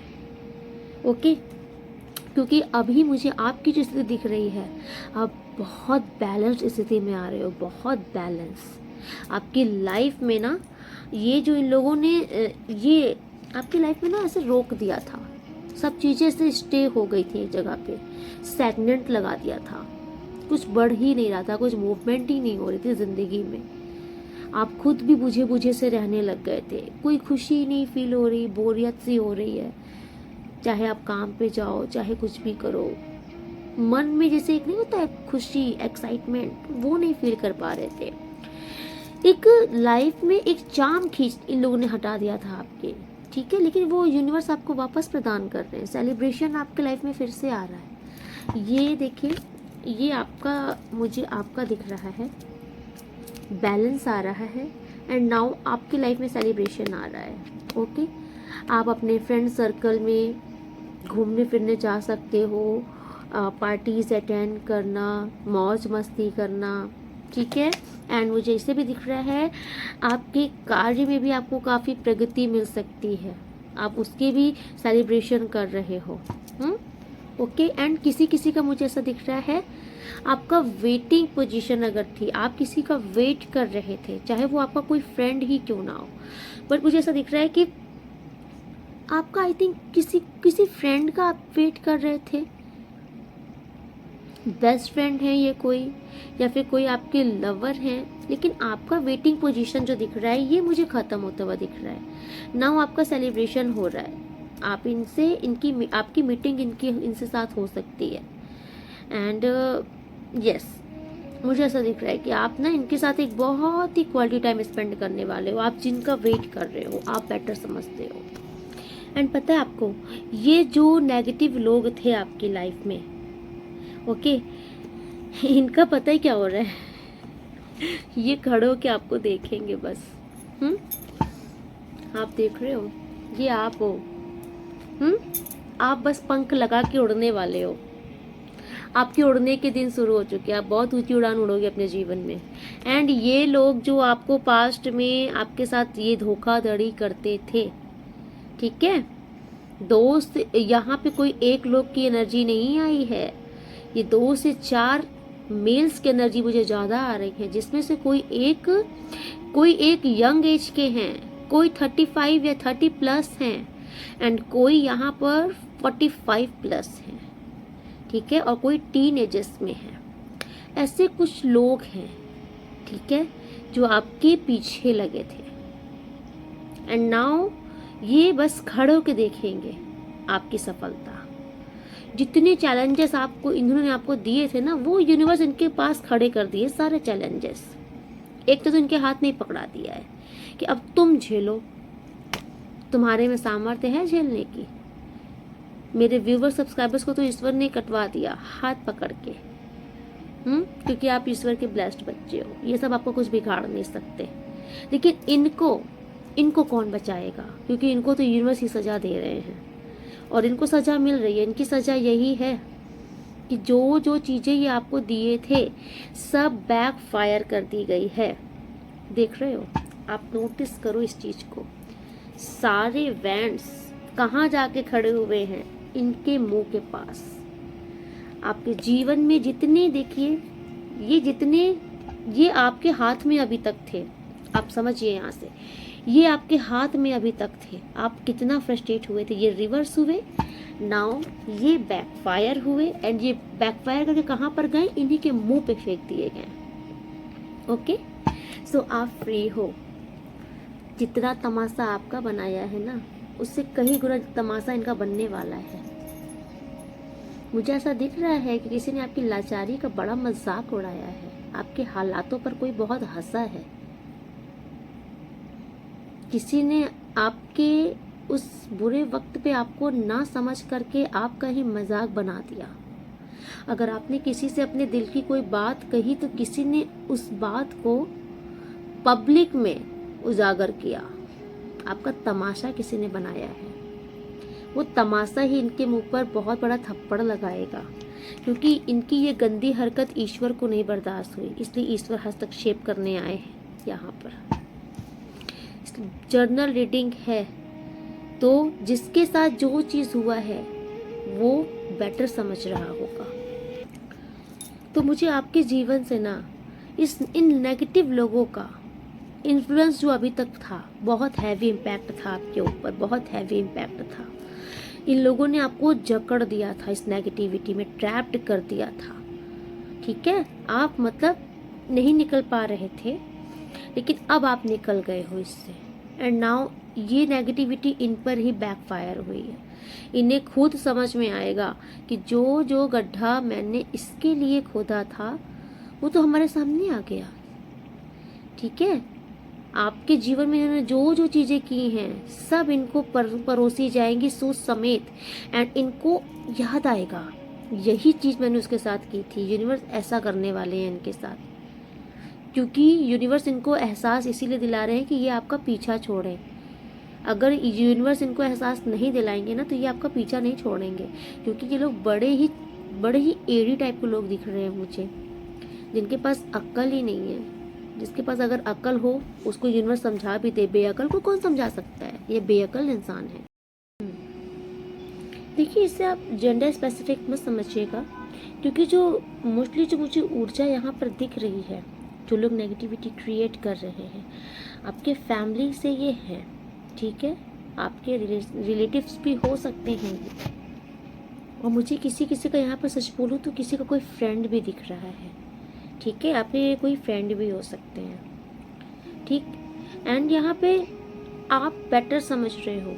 ओके, क्योंकि अभी मुझे आपकी जो स्थिति दिख रही है, आप बहुत बैलेंस्ड स्थिति में आ रहे हो, बहुत बैलेंस। आपकी लाइफ में ना ये जो इन लोगों ने ये आपकी लाइफ में ना ऐसे रोक दिया था, सब चीज़ें ऐसे स्टे हो गई थी एक जगह पे, स्टैग्नेंट लगा दिया था, कुछ बढ़ ही नहीं रहा था, कुछ मूवमेंट ही नहीं हो रही थी ज़िंदगी में। आप खुद भी बुझे बुझे से रहने लग गए थे, कोई खुशी नहीं फील हो रही, बोरियत सी हो रही है, चाहे आप काम पे जाओ, चाहे कुछ भी करो, मन में जैसे एक नहीं होता है खुशी, एक्साइटमेंट, वो नहीं फील कर पा रहे थे। एक लाइफ में एक चार्म खींच इन लोगों ने हटा दिया था आपके, ठीक है, लेकिन वो यूनिवर्स आपको वापस प्रदान कर रहे हैं। सेलिब्रेशन आपके लाइफ में फिर से आ रहा है। ये देखिए, ये आपका, मुझे आपका दिख रहा है, बैलेंस आ रहा है, एंड नाउ आपकी लाइफ में सेलिब्रेशन आ रहा है। ओके, आप अपने फ्रेंड सर्कल में घूमने फिरने जा सकते हो, पार्टीज अटेंड करना, मौज मस्ती करना, ठीक है। एंड मुझे इसे भी दिख रहा है, आपके कार्य में भी आपको काफ़ी प्रगति मिल सकती है, आप उसके भी सेलिब्रेशन कर रहे हो। ओके, एंड किसी किसी का मुझे ऐसा दिख रहा है, आपका वेटिंग पोजीशन अगर थी, आप किसी का वेट कर रहे थे, चाहे वो आपका कोई फ्रेंड ही क्यों ना हो, बट मुझे ऐसा दिख रहा है कि आपका आई थिंक किसी फ्रेंड का आप वेट कर रहे थे, बेस्ट फ्रेंड है ये कोई, या फिर कोई आपके लवर हैं, लेकिन आपका वेटिंग पोजीशन जो दिख रहा है ये मुझे ख़त्म होता हुआ दिख रहा है। नाउ आपका सेलिब्रेशन हो रहा है, आप इनसे आपकी मीटिंग इनसे साथ हो सकती है। एंड यस, मुझे ऐसा दिख रहा है कि आप ना इनके साथ एक बहुत ही क्वालिटी टाइम स्पेंड करने वाले हो, आप जिनका वेट कर रहे हो, आप बेटर समझते हो। एंड पता है आपको, ये जो नेगेटिव लोग थे आपकी लाइफ में, ओके, इनका पता ही क्या हो रहा है, ये खड़े होके आपको देखेंगे बस। आप देख रहे हो, ये आप हो। आप बस पंख लगा के उड़ने वाले हो, आपके उड़ने के दिन शुरू हो चुके हैं, आप बहुत ऊंची उड़ान उड़ोगे अपने जीवन में। एंड ये लोग जो आपको पास्ट में आपके साथ ये धोखाधड़ी करते थे, ठीक है दोस्त, यहाँ पे कोई एक लोग की एनर्जी नहीं आई है, ये 2 से 4 मेल्स की एनर्जी मुझे ज़्यादा आ रही है, जिसमें से कोई एक यंग एज के हैं, कोई 35 या 30 प्लस हैं, एंड कोई यहाँ पर 45 प्लस हैं, ठीक है, और कोई टीन एजेस में है। ऐसे कुछ लोग हैं, ठीक है, जो आपके पीछे लगे थे। एंड नाउ ये बस खड़े होके देखेंगे आपकी सफलता। जितने चैलेंजेस इन्होंने आपको दिए थे ना, वो यूनिवर्स इनके पास खड़े कर दिए सारे चैलेंजेस। एक तो इनके हाथ में ही पकड़ा दिया है कि अब तुम झेलो, तुम्हारे में सामर्थ्य है झेलने की। मेरे व्यूवर सब्सक्राइबर्स को तो ईश्वर ने कटवा दिया हाथ पकड़ के, क्योंकि आप ईश्वर के ब्लेस्ड बच्चे हो, ये सब आपको कुछ बिगाड़ नहीं सकते। लेकिन इनको कौन बचाएगा, क्योंकि इनको तो यूनिवर्स ही सजा दे रहे हैं, और इनको सजा मिल रही है। इनकी सजा यही है कि जो चीज़ें ये आपको दिए थे सब बैक फायर कर दी गई है। देख रहे हो, आप नोटिस करो इस चीज़ को, सारे वैंड्स कहाँ जाके खड़े हुए हैं, इनके मुंह के पास। आपके जीवन में जितने, देखिए ये जितने ये आपके हाथ में अभी तक थे, आप समझिए यहाँ से, ये आपके हाथ में अभी तक थे, आप कितना फ्रस्ट्रेट हुए थे, ये रिवर्स हुए, नाउ ये बैकफायर हुए, एंड ये बैकफायर करके कहाँ पर गए, इन्हीं के मुंह पे फेंक दिए गए। ओके, सो आप फ्री हो। जितना तमाशा आपका बनाया है ना, उससे कहीं गुना तमाशा इनका बनने वाला है। मुझे ऐसा दिख रहा है कि किसी ने आपकी लाचारी का बड़ा मजाक उड़ाया है, आपके हालातों पर कोई बहुत हंसा है, किसी ने आपके उस बुरे वक्त पे आपको ना समझ करके आपका ही मजाक बना दिया। अगर आपने किसी से अपने दिल की कोई बात कही तो किसी ने उस बात को पब्लिक में उजागर किया, आपका तमाशा किसी ने बनाया है। वो तमाशा ही इनके मुंह पर बहुत बड़ा थप्पड़ लगाएगा, क्योंकि इनकी ये गंदी हरकत ईश्वर को नहीं बर्दाश्त हुई, इसलिए ईश्वर हस्तक्षेप करने आए हैं यहाँ पर। जर्नल रीडिंग है, तो जिसके साथ जो चीज़ हुआ है वो बेटर समझ रहा होगा। तो मुझे आपके जीवन से ना इन नेगेटिव लोगों का इन्फ्लुएंस जो अभी तक था, बहुत हैवी इम्पैक्ट था आपके ऊपर, बहुत हैवी इम्पैक्ट था। इन लोगों ने आपको जकड़ दिया था, इस नेगेटिविटी में ट्रैप्ड कर दिया था। ठीक है, आप मतलब नहीं निकल पा रहे थे, लेकिन अब आप निकल गए हो इससे, एंड नाउ ये नेगेटिविटी इन पर ही बैकफायर हुई है। इन्हें खुद समझ में आएगा कि जो जो गड्ढा मैंने इसके लिए खोदा था वो तो हमारे सामने आ गया। ठीक है, आपके जीवन में इन्होंने जो जो चीज़ें की हैं सब इनको परोसी जाएंगी सोच समेत, एंड इनको याद आएगा यही चीज़ मैंने उसके साथ की थी। यूनिवर्स ऐसा करने वाले हैं इनके साथ, क्योंकि यूनिवर्स इनको एहसास इसीलिए दिला रहे हैं कि ये आपका पीछा छोड़ें। अगर यूनिवर्स इनको एहसास नहीं दिलाएंगे ना तो ये आपका पीछा नहीं छोड़ेंगे, क्योंकि ये लोग बड़े ही एड़ी टाइप के लोग दिख रहे हैं मुझे, जिनके पास अक्ल ही नहीं है। जिसके पास अगर अकल हो उसको यूनिवर्स समझा भी दे, बेअकल को कौन समझा सकता है, ये बेअकल इंसान है। देखिए, इससे आप जेंडर स्पेसिफिक मत समझिएगा, क्योंकि जो मोस्टली जो मुझे ऊर्जा यहाँ पर दिख रही है, जो लोग नेगेटिविटी क्रिएट कर रहे हैं आपके फैमिली से ये है। ठीक है, आपके रिलेटिव्स भी हो सकते हैं, और मुझे किसी का यहाँ पर सच बोलूँ तो किसी का कोई फ्रेंड भी दिख रहा है। ठीक है, आपके कोई फ्रेंड भी हो सकते हैं। ठीक, एंड यहाँ पे आप बेटर समझ रहे हो,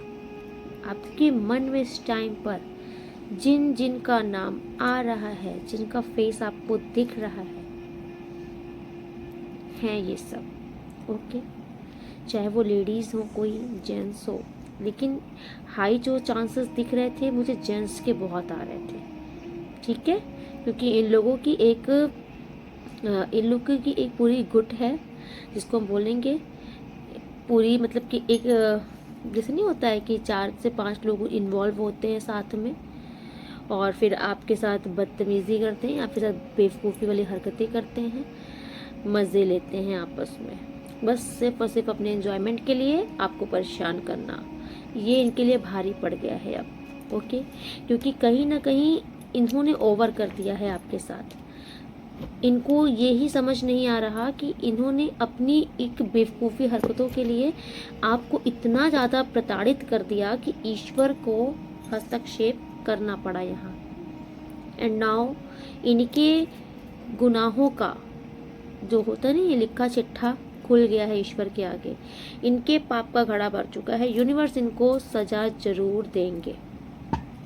आपके मन में इस टाइम पर जिन जिन का नाम आ रहा है, जिनका फेस आपको दिख रहा है ये सब। ओके, चाहे वो लेडीज़ हो कोई जेंट्स हो, लेकिन हाई जो चांसेस दिख रहे थे मुझे जेंट्स के बहुत आ रहे थे। ठीक है, क्योंकि इन लोगों की एक पूरी गुट है, जिसको हम बोलेंगे पूरी, मतलब कि एक जैसे नहीं होता है कि 4 से 5 लोग इन्वॉल्व होते हैं साथ में, और फिर आपके साथ बदतमीज़ी करते हैं, आपके साथ बेवकूफ़ी वाली हरकतें करते हैं, मज़े लेते हैं आपस में, बस सिर्फ और सिर्फ अपने एंजॉयमेंट के लिए आपको परेशान करना। ये इनके लिए भारी पड़ गया है अब। ओके, क्योंकि कहीं ना कहीं इन्होंने ओवर कर दिया है आपके साथ। इनको ये ही समझ नहीं आ रहा कि इन्होंने अपनी एक बेवकूफ़ी हरकतों के लिए आपको इतना ज़्यादा प्रताड़ित कर दिया कि ईश्वर को हस्तक्षेप करना पड़ा यहाँ। एंड नाउ इनके गुनाहों का जो होता नहीं, ये लिखा चिट्ठा खुल गया है ईश्वर के आगे, इनके पाप का घड़ा भर चुका है। यूनिवर्स इनको सजा जरूर देंगे।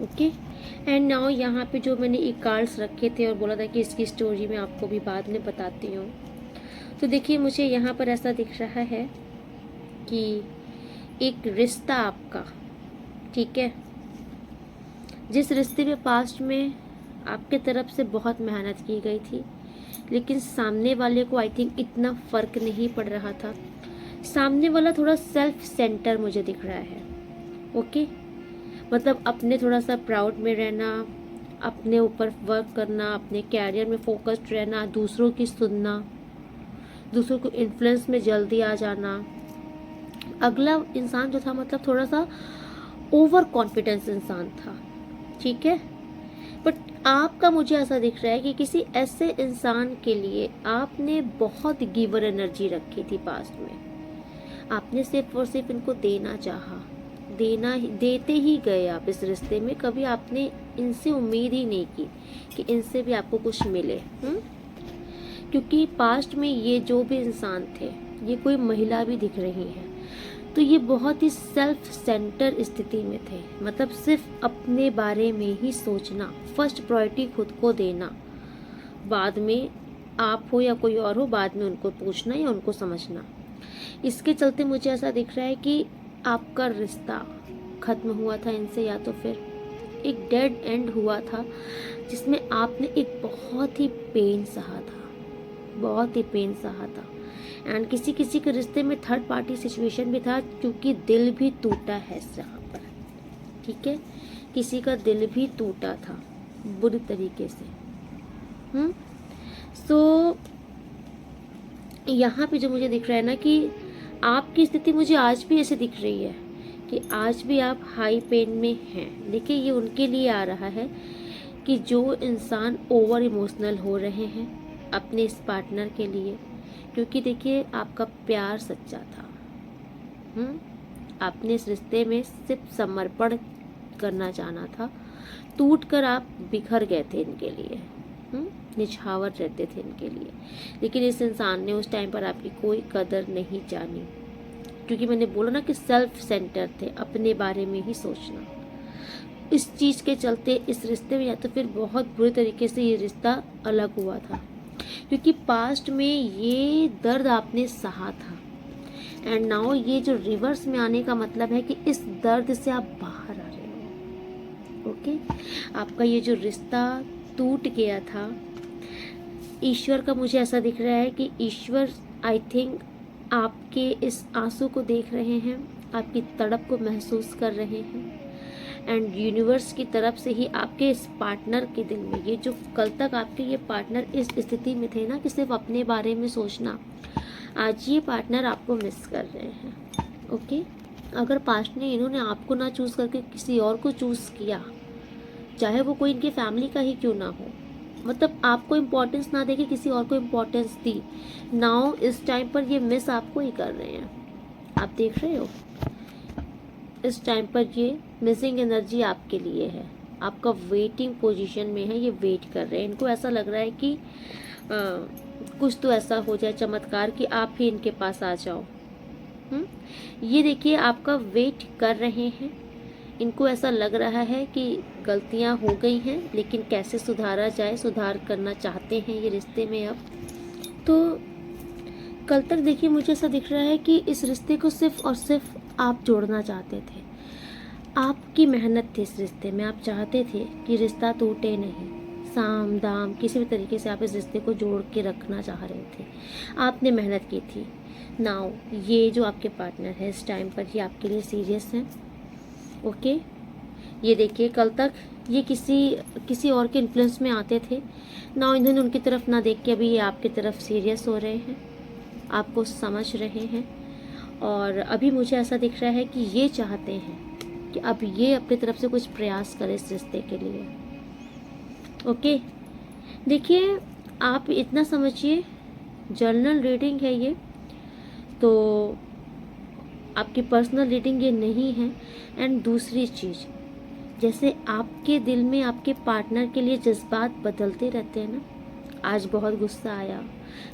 ओके, एंड नाउ यहाँ पे जो मैंने एक कार्ड्स रखे थे और बोला था कि इसकी स्टोरी मैं आपको भी बाद में बताती हूँ, तो देखिए मुझे यहाँ पर ऐसा दिख रहा है कि एक रिश्ता आपका, ठीक है, जिस रिश्ते में पास्ट में आपके तरफ से बहुत मेहनत की गई थी, लेकिन सामने वाले को आई थिंक इतना फ़र्क नहीं पड़ रहा था। सामने वाला थोड़ा सेल्फ सेंटर मुझे दिख रहा है। ओके, मतलब अपने थोड़ा सा प्राउड में रहना, अपने ऊपर वर्क करना, अपने कैरियर में फोकस्ड रहना, दूसरों की सुनना, दूसरों को इन्फ्लुएंस में जल्दी आ जाना। अगला इंसान जो था मतलब थोड़ा सा ओवर कॉन्फिडेंस इंसान था। ठीक है, बट आपका मुझे ऐसा दिख रहा है कि किसी ऐसे इंसान के लिए आपने बहुत गिवर एनर्जी रखी थी पास्ट में। आपने सिर्फ और सिर्फ इनको देना चाहा, देते ही गए आप इस रिश्ते में। कभी आपने इनसे उम्मीद ही नहीं की कि इनसे भी आपको कुछ मिले। क्योंकि पास्ट में ये जो भी इंसान थे, ये कोई महिला भी दिख रही है, तो ये बहुत ही सेल्फ सेंटर स्थिति में थे। मतलब सिर्फ अपने बारे में ही सोचना, फर्स्ट प्रायोरिटी खुद को देना, बाद में आप हो या कोई और हो, बाद में उनको पूछना या उनको समझना। इसके चलते मुझे ऐसा दिख रहा है कि आपका रिश्ता खत्म हुआ था इनसे, या तो फिर एक डेड एंड हुआ था जिसमें आपने एक बहुत ही पेन सहा था, बहुत ही पेन सहा था। एंड किसी किसी के रिश्ते में थर्ड पार्टी सिचुएशन भी था, क्योंकि दिल भी टूटा है यहाँ पर। ठीक है, किसी का दिल भी टूटा था बुरी तरीके से। सो यहाँ पे जो मुझे दिख रहा है ना कि आपकी स्थिति मुझे आज भी ऐसे दिख रही है कि आज भी आप हाई पेन में हैं। देखिए, ये उनके लिए आ रहा है कि जो इंसान ओवर इमोशनल हो रहे हैं अपने इस पार्टनर के लिए, क्योंकि देखिए आपका प्यार सच्चा था। आपने इस रिश्ते में सिर्फ समर्पण करना चाहना था। टूट कर आप बिखर गए थे इनके लिए, निछावर रहते थे इनके लिए। लेकिन इस इंसान ने उस टाइम पर आपकी कोई कदर नहीं जानी, क्योंकि मैंने बोला ना कि सेल्फ सेंटर थे, अपने बारे में ही सोचना। इस चीज़ के चलते इस रिश्ते में या तो फिर बहुत बुरे तरीके से ये रिश्ता अलग हुआ था, क्योंकि पास्ट में ये दर्द आपने सहा था। एंड नाउ ये जो रिवर्स में आने का मतलब है कि इस दर्द से आप बाहर आ रहे हो। ओके, आपका ये जो रिश्ता टूट गया था, ईश्वर का मुझे ऐसा दिख रहा है कि ईश्वर आई थिंक आपके इस आंसू को देख रहे हैं, आपकी तड़प को महसूस कर रहे हैं। एंड यूनिवर्स की तरफ से ही आपके इस पार्टनर के दिल में, ये जो कल तक आपके ये पार्टनर इस स्थिति में थे ना कि सिर्फ अपने बारे में सोचना, आज ये पार्टनर आपको मिस कर रहे हैं। ओके, अगर पास्ट में इन्होंने आपको ना चूज़ करके किसी और को चूज़ किया, चाहे वो कोई इनकी फैमिली का ही क्यों ना हो, मतलब आपको इम्पोर्टेंस ना देके किसी और को इम्पोर्टेंस दी, नाउ इस टाइम पर ये मिस आपको ही कर रहे हैं। आप देख रहे हो, इस टाइम पर ये मिसिंग एनर्जी आपके लिए है, आपका वेटिंग पोजीशन में है, ये वेट कर रहे हैं। इनको ऐसा लग रहा है कि कुछ तो ऐसा हो जाए चमत्कार कि आप ही इनके पास आ जाओ। ये देखिए आपका वेट कर रहे हैं। इनको ऐसा लग रहा है कि गलतियां हो गई हैं, लेकिन कैसे सुधारा जाए, सुधार करना चाहते हैं ये रिश्ते में अब। तो कल तक देखिए मुझे ऐसा दिख रहा है कि इस रिश्ते को सिर्फ और सिर्फ आप जोड़ना चाहते थे। आपकी मेहनत थी इस रिश्ते में, आप चाहते थे कि रिश्ता टूटे नहीं, साम दाम किसी भी तरीके से आप इस रिश्ते को जोड़ के रखना चाह रहे थे। आपने मेहनत की थी। नाउ ये जो आपके पार्टनर है इस टाइम पर ये आपके लिए सीरियस है। ओके, ये देखिए कल तक ये किसी और के इन्फ्लुएंस में आते थे, नाउ इन्होंने उनकी तरफ ना देख के अभी ये आपकी तरफ सीरियस हो रहे हैं, आपको समझ रहे हैं। और अभी मुझे ऐसा दिख रहा है कि ये चाहते हैं कि अब ये अपनी तरफ से कुछ प्रयास करें इस रिश्ते के लिए। ओके, देखिए आप इतना समझिए, जर्नल रीडिंग है ये, तो आपकी पर्सनल रीडिंग ये नहीं है। एंड दूसरी चीज़, जैसे आपके दिल में आपके पार्टनर के लिए जज्बात बदलते रहते हैं ना, आज बहुत गुस्सा आया,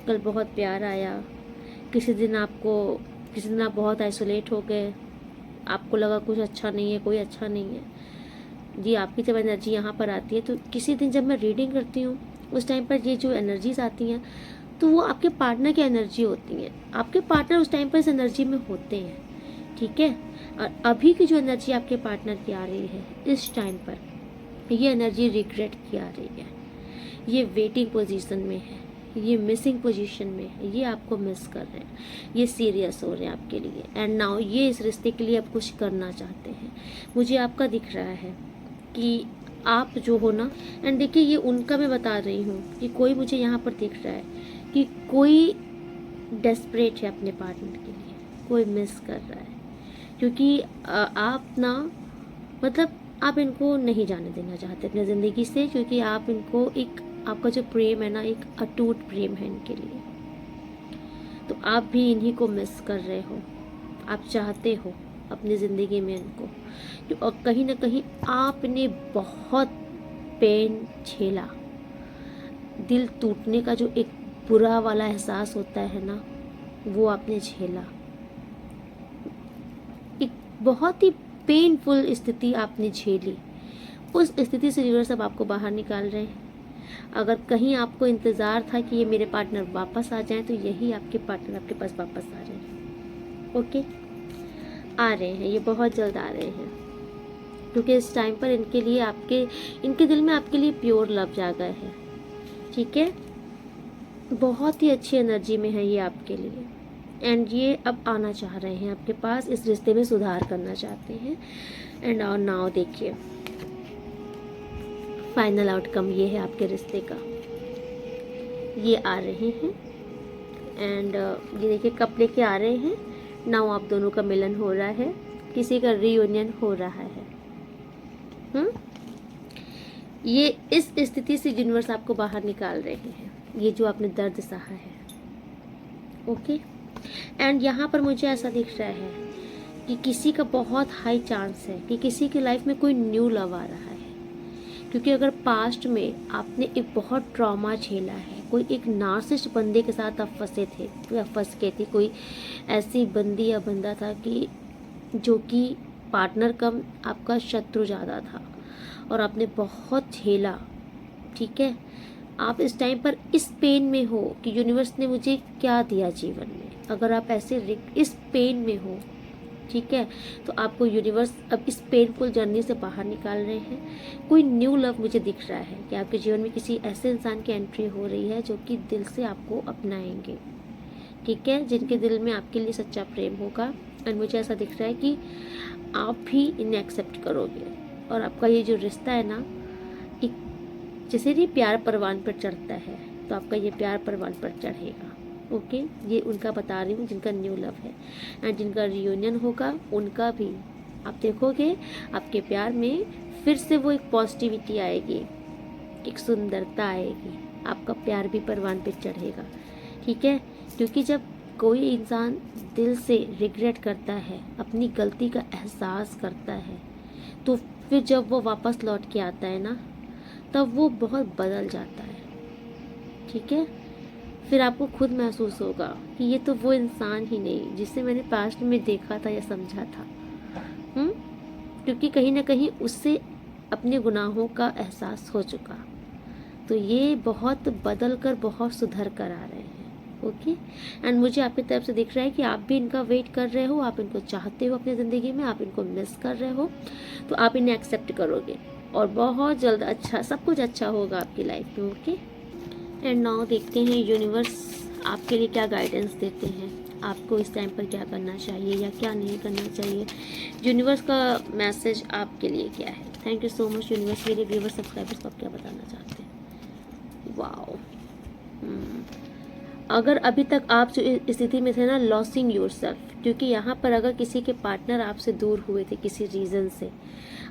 कल बहुत प्यार आया, किसी दिन आप बहुत आइसोलेट हो गए, आपको लगा कुछ अच्छा नहीं है, कोई अच्छा नहीं है जी। आपकी जब एनर्जी यहाँ पर आती है, तो किसी दिन जब मैं रीडिंग करती हूँ उस टाइम पर ये जो एनर्जीज आती हैं तो वो आपके पार्टनर की एनर्जी होती हैं। आपके पार्टनर उस टाइम पर इस एनर्जी में होते हैं, ठीक है। और अभी की जो एनर्जी आपके पार्टनर की आ रही है इस टाइम पर, ये एनर्जी रिग्रेट की आ रही है, ये वेटिंग पोजीशन में है, ये मिसिंग पोजीशन में है, ये आपको मिस कर रहे हैं, ये सीरियस हो रहे हैं आपके लिए। एंड नाउ ये इस रिश्ते के लिए अब कुछ करना चाहते हैं। मुझे आपका दिख रहा है कि आप जो हो ना, एंड देखिए ये उनका मैं बता रही हूँ कि कोई मुझे यहाँ पर दिख रहा है कि कोई डेस्परेट है अपने पार्टनर के लिए, कोई मिस कर रहा है, क्योंकि आप ना मतलब आप इनको नहीं जाने देना चाहते अपनी ज़िंदगी से, क्योंकि आप इनको एक, आपका जो प्रेम है ना, एक अटूट प्रेम है इनके लिए। तो आप भी इन्हीं को मिस कर रहे हो, आप चाहते हो अपनी ज़िंदगी में इनको। और कहीं ना कहीं आपने बहुत पेन झेला, दिल टूटने का जो एक बुरा वाला एहसास होता है ना, वो आपने झेला। एक बहुत ही पेनफुल स्थिति आपने झेली, उस स्थिति से यूनिवर्स अब आपको बाहर निकाल रहे हैं। अगर कहीं आपको इंतज़ार था कि ये मेरे पार्टनर वापस आ जाएं, तो यही आपके पार्टनर आपके पास वापस आ रहे हैं। ओके, आ रहे हैं, ये बहुत जल्द आ रहे हैं, क्योंकि इस टाइम पर इनके लिए इनके दिल में आपके लिए प्योर लव जागा है। ठीक है, बहुत ही अच्छी एनर्जी में है ये आपके लिए, एंड ये अब आना चाह रहे हैं आपके पास, इस रिश्ते में सुधार करना चाहते हैं। एंड और नाउ देखिए फाइनल आउटकम ये है आपके रिश्ते का, ये आ रहे हैं। एंड ये देखिए कप लेके आ रहे हैं। नाउ आप दोनों का मिलन हो रहा है, किसी का रीयूनियन हो रहा है। ये इस स्थिति से यूनिवर्स आपको बाहर निकाल रहे हैं, ये जो आपने दर्द सहा है। ओके, एंड यहाँ पर मुझे ऐसा दिख रहा है कि किसी का बहुत हाई चांस है कि किसी की लाइफ में कोई न्यू लव आ रहा है। क्योंकि अगर पास्ट में आपने एक बहुत ट्रॉमा झेला है, कोई एक नार्सिसिस्ट बंदे के साथ आप फंसे थे या फंस गए थे, कोई ऐसी बंदी या बंदा था कि जो कि पार्टनर कम आपका शत्रु ज़्यादा था, और आपने बहुत झेला। ठीक है, आप इस टाइम पर इस पेन में हो कि यूनिवर्स ने मुझे क्या दिया जीवन में। अगर आप ऐसे इस पेन में हो, ठीक है, तो आपको यूनिवर्स अब इस पेनफुल जर्नी से बाहर निकाल रहे हैं। कोई न्यू लव मुझे दिख रहा है कि आपके जीवन में किसी ऐसे इंसान की एंट्री हो रही है जो कि दिल से आपको अपनाएंगे। ठीक है, जिनके दिल में आपके लिए सच्चा प्रेम होगा। एंड मुझे ऐसा दिख रहा है कि आप भी इन्हें एक्सेप्ट करोगे, और आपका ये जो रिश्ता है ना, एक जैसे ये प्यार परवान पर चढ़ता है, तो आपका ये प्यार परवान पर चढ़ेगा। ओके, ये उनका बता रही हूँ जिनका न्यू लव है। एंड जिनका रियूनियन होगा उनका भी आप देखोगे, आपके प्यार में फिर से वो एक पॉजिटिविटी आएगी, एक सुंदरता आएगी, आपका प्यार भी परवान पर चढ़ेगा। ठीक है, क्योंकि जब कोई इंसान दिल से रिग्रेट करता है, अपनी गलती का एहसास करता है, तो फिर जब वो वापस लौट के आता है ना, तब वो बहुत बदल जाता है। ठीक है, फिर आपको खुद महसूस होगा कि ये तो वो इंसान ही नहीं जिसे मैंने पास्ट में देखा था या समझा था। क्योंकि कहीं ना कहीं उससे अपने गुनाहों का एहसास हो चुका। तो ये बहुत बदल कर, बहुत सुधर कर आ रहे हैं। ओके, एंड मुझे आपकी तरफ से दिख रहा है कि आप भी इनका वेट कर रहे हो, आप इनको चाहते हो अपनी ज़िंदगी में, आप इनको मिस कर रहे हो, तो आप इन्हें एक्सेप्ट करोगे और बहुत जल्द अच्छा सब कुछ अच्छा होगा आपकी लाइफ में। ओके, एंड नाउ देखते हैं यूनिवर्स आपके लिए क्या गाइडेंस देते हैं, आपको इस टाइम पर क्या करना चाहिए या क्या नहीं करना चाहिए। यूनिवर्स का मैसेज आपके लिए क्या है। Thank you so much universe. मेरे व्यूअर सब्सक्राइबर्स को आप क्या बताना चाहते हैं। वाओ, अगर अभी तक आप जो स्थिति में थे ना, लॉसिंग योरसेल्फ, क्योंकि यहाँ पर अगर किसी के पार्टनर आपसे दूर हुए थे किसी रीज़न से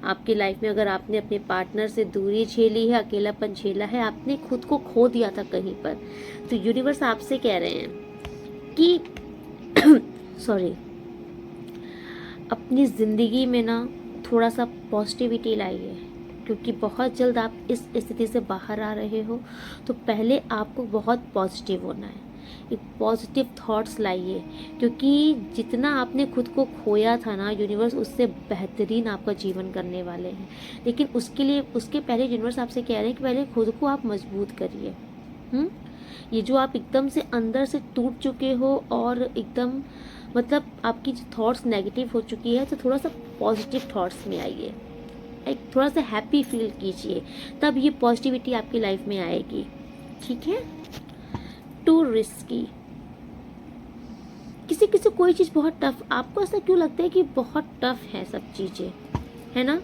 आपकी लाइफ में, अगर आपने अपने पार्टनर से दूरी झेली है, अकेलापन झेला है, आपने खुद को खो दिया था कहीं पर, तो यूनिवर्स आपसे कह रहे हैं कि सॉरी, अपनी ज़िंदगी में ना थोड़ा सा पॉजिटिविटी लाइए, क्योंकि बहुत जल्द आप इस स्थिति से बाहर आ रहे हो। तो पहले आपको बहुत पॉजिटिव होना है, एक पॉजिटिव थॉट्स लाइए, क्योंकि जितना आपने खुद को खोया था ना, यूनिवर्स उससे बेहतरीन आपका जीवन करने वाले हैं। लेकिन उसके लिए, उसके पहले यूनिवर्स आपसे कह रहे हैं कि पहले खुद को आप मजबूत करिए। ये जो आप एकदम से अंदर से टूट चुके हो और एकदम मतलब आपकी जो थॉट्स नेगेटिव हो चुकी है, तो थोड़ा सा पॉजिटिव थॉट्स में आइए, एक थोड़ा सा हैप्पी फील कीजिए, तब ये पॉजिटिविटी आपकी लाइफ में आएगी। ठीक है, टू रिस्की, किसी किसी कोई चीज़ बहुत टफ, आपको ऐसा क्यों लगता है कि बहुत टफ है सब चीज़ें, है ना।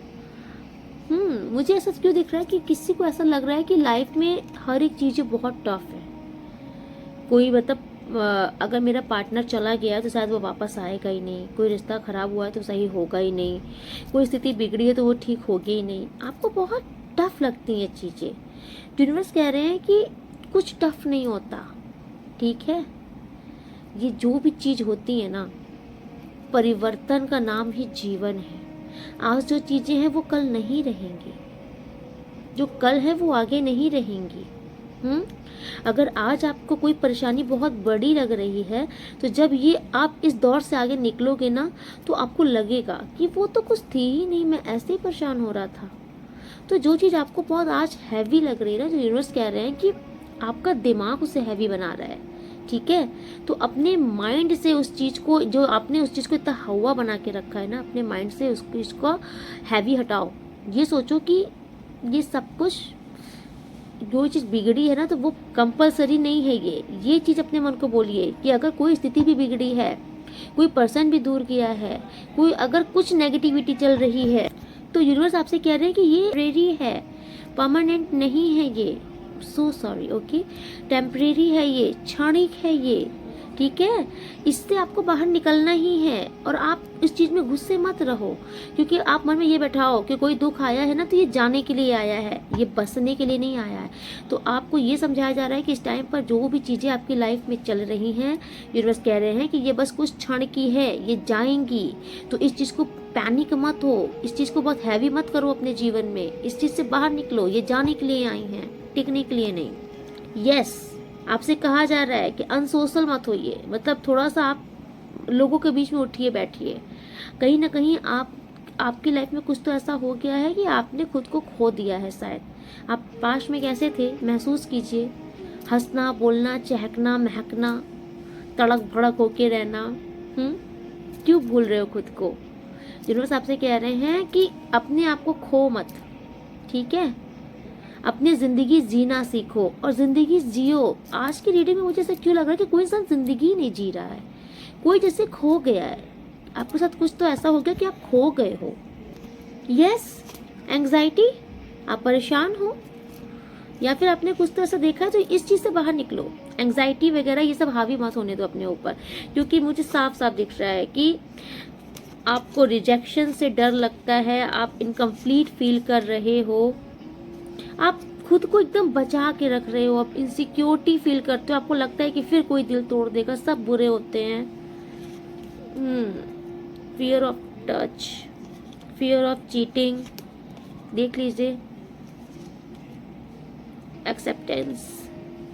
मुझे ऐसा क्यों दिख रहा है कि किसी को ऐसा लग रहा है कि लाइफ में हर एक चीज़ें बहुत टफ है। कोई मतलब अगर मेरा पार्टनर चला गया तो शायद वो वापस आएगा ही नहीं, कोई रिश्ता ख़राब हुआ है तो सही होगा ही नहीं, कोई स्थिति बिगड़ी है तो वो ठीक होगी ही नहीं। आपको बहुत टफ लगती हैं चीज़ें। यूनिवर्स कह रहे हैं कि कुछ टफ नहीं होता, ठीक है। ये जो भी चीज़ होती है ना, परिवर्तन का नाम ही जीवन है। आज जो चीज़ें हैं वो कल नहीं रहेंगी, जो कल है वो आगे नहीं रहेंगी। अगर आज आपको कोई परेशानी बहुत बड़ी लग रही है, तो जब ये आप इस दौर से आगे निकलोगे ना, तो आपको लगेगा कि वो तो कुछ थी ही नहीं, मैं ऐसे ही परेशान हो रहा था। तो जो चीज़ आपको बहुत आज हैवी लग रही है ना, जो यूनिवर्स कह रहे हैं कि आपका दिमाग उसे हैवी बना रहा है, ठीक है। तो अपने माइंड से उस चीज़ को, जो आपने उस चीज़ को इतना हवा बना के रखा है ना, अपने माइंड से उस चीज़ को हैवी हटाओ। ये सोचो कि ये सब कुछ, जो चीज़ बिगड़ी है ना, तो वो कंपलसरी नहीं है। ये चीज़ अपने मन को बोलिए कि अगर कोई स्थिति भी बिगड़ी है, कोई पर्सन भी दूर गया है, कोई अगर कुछ नेगेटिविटी चल रही है, तो यूनिवर्स आपसे कह रहे हैं कि ये टेम्परेरी है, परमानेंट नहीं है ये। सो सॉरी, ओके, टेम्परेरी है ये, क्षणिक है ये, ठीक है। इससे आपको बाहर निकलना ही है, और आप इस चीज़ में गुस्से मत रहो, क्योंकि आप मन में ये बैठाओ कि कोई दुख आया है ना, तो ये जाने के लिए आया है, ये बसने के लिए नहीं आया है। तो आपको ये समझाया जा रहा है कि इस टाइम पर जो भी चीज़ें आपकी लाइफ में चल रही हैं, यूनिवर्स कह रहे हैं कि ये बस कुछ क्षण की है, ये जाएंगी। तो इस चीज़ को पैनिक मत हो, इस चीज़ को बहुत हैवी मत करो अपने जीवन में, इस चीज़ से बाहर निकलो। ये जाने के लिए आई हैं, टिकने के लिए नहीं। यस, आपसे कहा जा रहा है कि अनसोशल मत होइए, मतलब थोड़ा सा आप लोगों के बीच में उठिए बैठिए। कहीं ना कहीं आपकी लाइफ में कुछ तो ऐसा हो गया है कि आपने खुद को खो दिया है शायद। आप पास में कैसे थे महसूस कीजिए, हंसना, बोलना, चहकना, महकना, तड़क भड़क होके रहना। क्यों भूल रहे हो खुद को? यूनिवर्स आपसे कह रहे हैं कि अपने आप को खो मत, ठीक है। अपनी ज़िंदगी जीना सीखो और ज़िंदगी जियो। आज की रीडिंग में मुझे ऐसा क्यों लग रहा है कि कोई इंसान ज़िंदगी नहीं जी रहा है, कोई जैसे खो गया है। आपके साथ कुछ तो ऐसा हो गया कि आप खो गए हो। यस, एंग्जाइटी, आप परेशान हो, या फिर आपने कुछ तो ऐसा देखा है, तो इस चीज़ से बाहर निकलो। एंग्जाइटी वगैरह ये सब हावी मत होने दो अपने ऊपर, क्योंकि मुझे साफ साफ दिख रहा है कि आपको रिजेक्शन से डर लगता है, आप इनकम्प्लीट फील कर रहे हो, आप खुद को एकदम बचा के रख रहे हो, आप इनसिक्योरिटी फील करते हो, आपको लगता है कि फिर कोई दिल तोड़ देगा, सब बुरे होते हैं। Fear of touch, fear of cheating, देख लीजिए। एक्सेप्टेंस,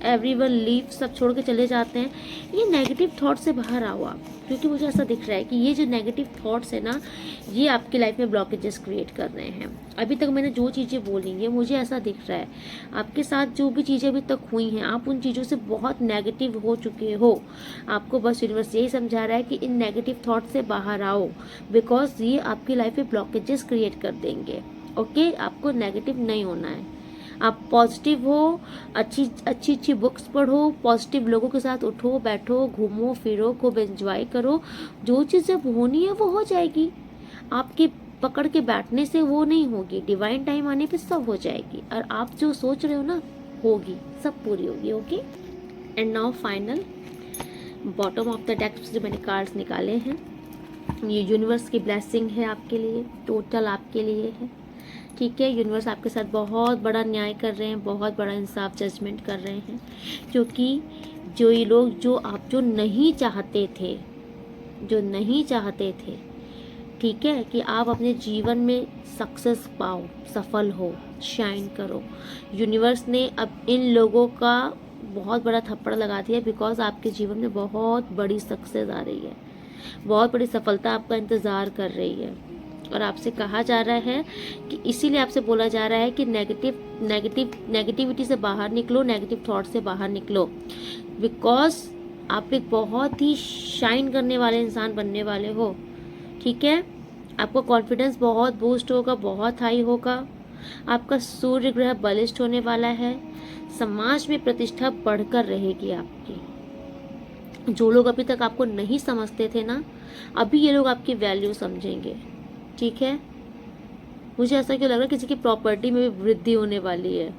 एवरीवन लीव, सब छोड़ के चले जाते हैं। ये नेगेटिव थॉट से बाहर आओ आप, क्योंकि मुझे ऐसा दिख रहा है कि ये जो नेगेटिव थॉट्स है ना, ये आपकी लाइफ में ब्लॉकेजेस क्रिएट कर रहे हैं। अभी तक मैंने जो चीज़ें बोली हैं, मुझे ऐसा दिख रहा है आपके साथ जो भी चीज़ें अभी तक हुई हैं, आप उन चीज़ों से बहुत नेगेटिव हो चुके हो। आपको बस यूनिवर्स यही समझा रहा है कि इन नेगेटिव थॉट से बाहर आओ, बिकॉज ये आपकी लाइफ में ब्लॉकेजेस क्रिएट कर देंगे। ओके, आपको नेगेटिव नहीं होना है, आप पॉजिटिव हो, अच्छी बुक्स पढ़ो, पॉजिटिव लोगों के साथ उठो बैठो, घूमो फिरो, खूब एंजॉय करो। जो चीज़ जब होनी है वो हो जाएगी, आपके पकड़ के बैठने से वो नहीं होगी, डिवाइन टाइम आने पे सब हो जाएगी, और आप जो सोच रहे हो ना, होगी, सब पूरी होगी। Okay, and now final bottom of the deck जो मैंने कार्ड्स निकाले हैं, ये यूनिवर्स की ब्लेसिंग है आपके लिए, टोटल आपके लिए है, ठीक है। यूनिवर्स आपके साथ बहुत बड़ा न्याय कर रहे हैं, बहुत बड़ा इंसाफ जजमेंट कर रहे हैं, क्योंकि जो ये लोग जो नहीं चाहते थे, ठीक है, कि आप अपने जीवन में सक्सेस पाओ, सफल हो, शाइन करो, यूनिवर्स ने अब इन लोगों का बहुत बड़ा थप्पड़ लगा दिया, बिकॉज आपके जीवन में बहुत बड़ी सक्सेस आ रही है, बहुत बड़ी सफलता आपका इंतज़ार कर रही है। और आपसे कहा जा रहा है कि इसीलिए आपसे बोला जा रहा है कि नेगेटिविटी से बाहर निकलो, नेगेटिव थॉट से बाहर निकलो, बिकॉज आप एक बहुत ही शाइन करने वाले इंसान बनने वाले हो, ठीक है। आपका कॉन्फिडेंस बहुत बूस्ट होगा, बहुत हाई होगा, आपका सूर्य ग्रह बलिष्ठ होने वाला है, समाज में प्रतिष्ठा बढ़कर रहेगी आपकी। जो लोग अभी तक आपको नहीं समझते थे ना, अभी ये लोग आपकी वैल्यू समझेंगे, ठीक है। मुझे ऐसा क्यों लग रहा है किसी की प्रॉपर्टी में भी वृद्धि होने वाली है।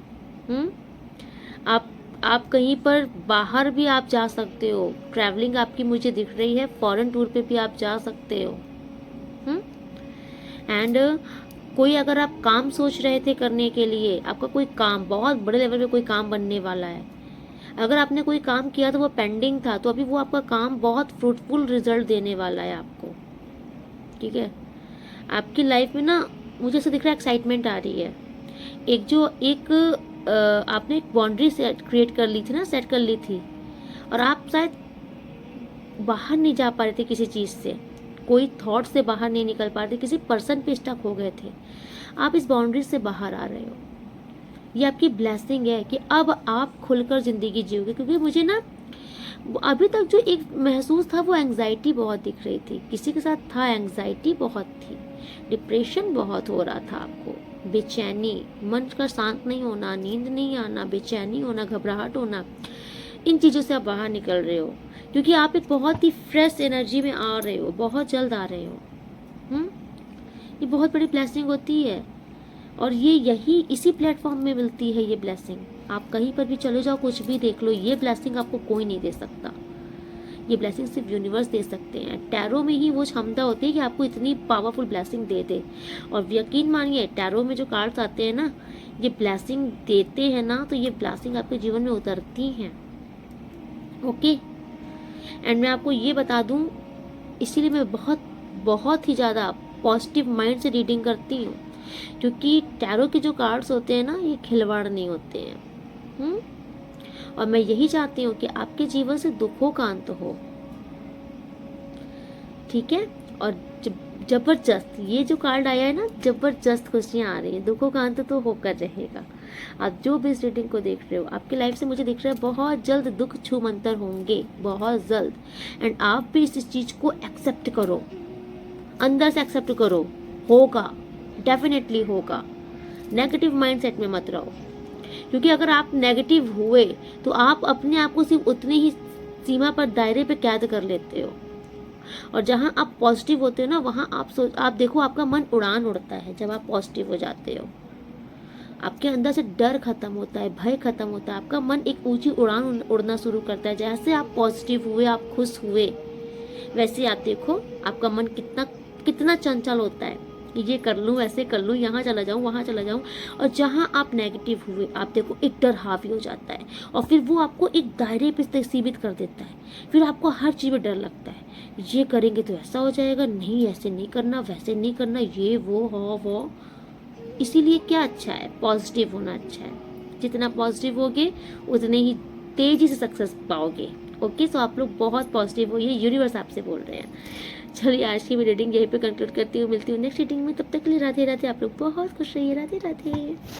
आप कहीं पर बाहर भी आप जा सकते हो, ट्रैवलिंग आपकी मुझे दिख रही है, फॉरेन टूर पे भी आप जा सकते हो। एंड कोई अगर आप काम सोच रहे थे करने के लिए, आपका कोई काम बहुत बड़े लेवल पे कोई काम बनने वाला है, अगर आपने कोई काम किया तो वो पेंडिंग था, तो अभी वो आपका काम बहुत फ्रूटफुल रिजल्ट देने वाला है आपको। ठीक है, आपकी लाइफ में ना मुझे ऐसा दिख रहा है एक्साइटमेंट आ रही है। एक आपने एक बाउंड्री सेट क्रिएट कर ली थी ना, सेट कर ली थी, और आप शायद बाहर नहीं जा पा रहे थे किसी चीज़ से, कोई थॉट से बाहर नहीं निकल पा रहे थे, किसी पर्सन पे स्टक हो गए थे। आप इस बाउंड्री से बाहर आ रहे हो। ये आपकी ब्लेसिंग है कि अब आप खुलकर ज़िंदगी जियोगे। क्योंकि मुझे ना अभी तक जो एक महसूस था वो एंग्जाइटी बहुत दिख रही थी, किसी के साथ था, एंग्जाइटी बहुत थी, डिप्रेशन बहुत हो रहा था आपको, बेचैनी, मन का शांत नहीं होना, नींद नहीं आना, बेचैनी होना, घबराहट होना, इन चीज़ों से आप बाहर निकल रहे हो। क्योंकि आप एक बहुत ही फ्रेश एनर्जी में आ रहे हो, बहुत जल्द आ रहे हो। ये बहुत बड़ी ब्लेसिंग होती है, और ये यही इसी प्लेटफॉर्म में मिलती है ये ब्लेसिंग। आप कहीं पर भी चले जाओ, कुछ भी देख लो, ये ब्लेसिंग आपको कोई नहीं दे सकता। ये ब्लेसिंग सिर्फ यूनिवर्स दे सकते हैं। टैरो में ही वो क्षमता होती है कि आपको इतनी पावरफुल ब्लेसिंग दे दे। और यकीन मानिए, टैरो में जो कार्ड्स आते हैं ना, ये ब्लेसिंग देते हैं ना, तो ये ब्लेसिंग आपके जीवन में उतरती हैं। ओके, एंड मैं आपको ये बता दूं, इसीलिए मैं बहुत बहुत ही ज़्यादा पॉजिटिव माइंड से रीडिंग करती हूँ, क्योंकि टैरो के जो कार्ड्स होते हैं ना, ये खिलवाड़ नहीं होते हैं। और मैं यही चाहती हूँ कि आपके जीवन से दुखों का अंत हो। ठीक है, और जबरदस्त ये जो कार्ड आया है ना, जबरदस्त खुशियाँ आ रही हैं, दुखों का अंत तो होकर रहेगा। आप जो भी इस रीडिंग को देख रहे हो, आपकी लाइफ से मुझे दिख रहा है बहुत जल्द दुख छूमंतर होंगे, बहुत जल्द। एंड आप भी इस चीज़ को एक्सेप्ट करो, अंदर से एक्सेप्ट करो, होगा, डेफिनेटली होगा। नेगेटिव माइंडसेट में मत रहो, क्योंकि अगर आप नेगेटिव हुए तो आप अपने आप को सिर्फ उतने ही सीमा पर, दायरे पे कैद कर लेते हो। और जहाँ आप पॉजिटिव होते हो ना, वहाँ आप देखो, आपका मन उड़ान उड़ता है। जब आप पॉजिटिव हो जाते हो, आपके अंदर से डर खत्म होता है, भय खत्म होता है, आपका मन एक ऊंची उड़ान उड़ना शुरू करता है। जैसे आप पॉजिटिव हुए, आप खुश हुए, वैसे आप देखो आपका मन कितना कितना चंचल होता है कि ये कर लूँ, वैसे कर लूँ, यहाँ चला जाऊँ, वहाँ चला जाऊँ। और जहाँ आप नेगेटिव हुए, आप देखो एक डर हावी हो जाता है, और फिर वो आपको एक दायरे पे सीमित कर देता है। फिर आपको हर चीज़ में डर लगता है, ये करेंगे तो ऐसा हो जाएगा, नहीं ऐसे नहीं करना, वैसे नहीं करना, ये वो। इसीलिए क्या अच्छा है, पॉजिटिव होना अच्छा है। जितना पॉजिटिव होगे उतने ही तेजी से सक्सेस पाओगे। ओके, सो आप लोग बहुत पॉजिटिव हो, ये यूनिवर्स आपसे बोल रहे हैं। चलिए, आज की मैं रीडिंग यहीं पे कंक्लूड करती हूँ। मिलती हूँ नेक्स्ट रीडिंग में, तब तक के लिए राधे राधे। आप लोग बहुत खुश रहिए। राधे राधे।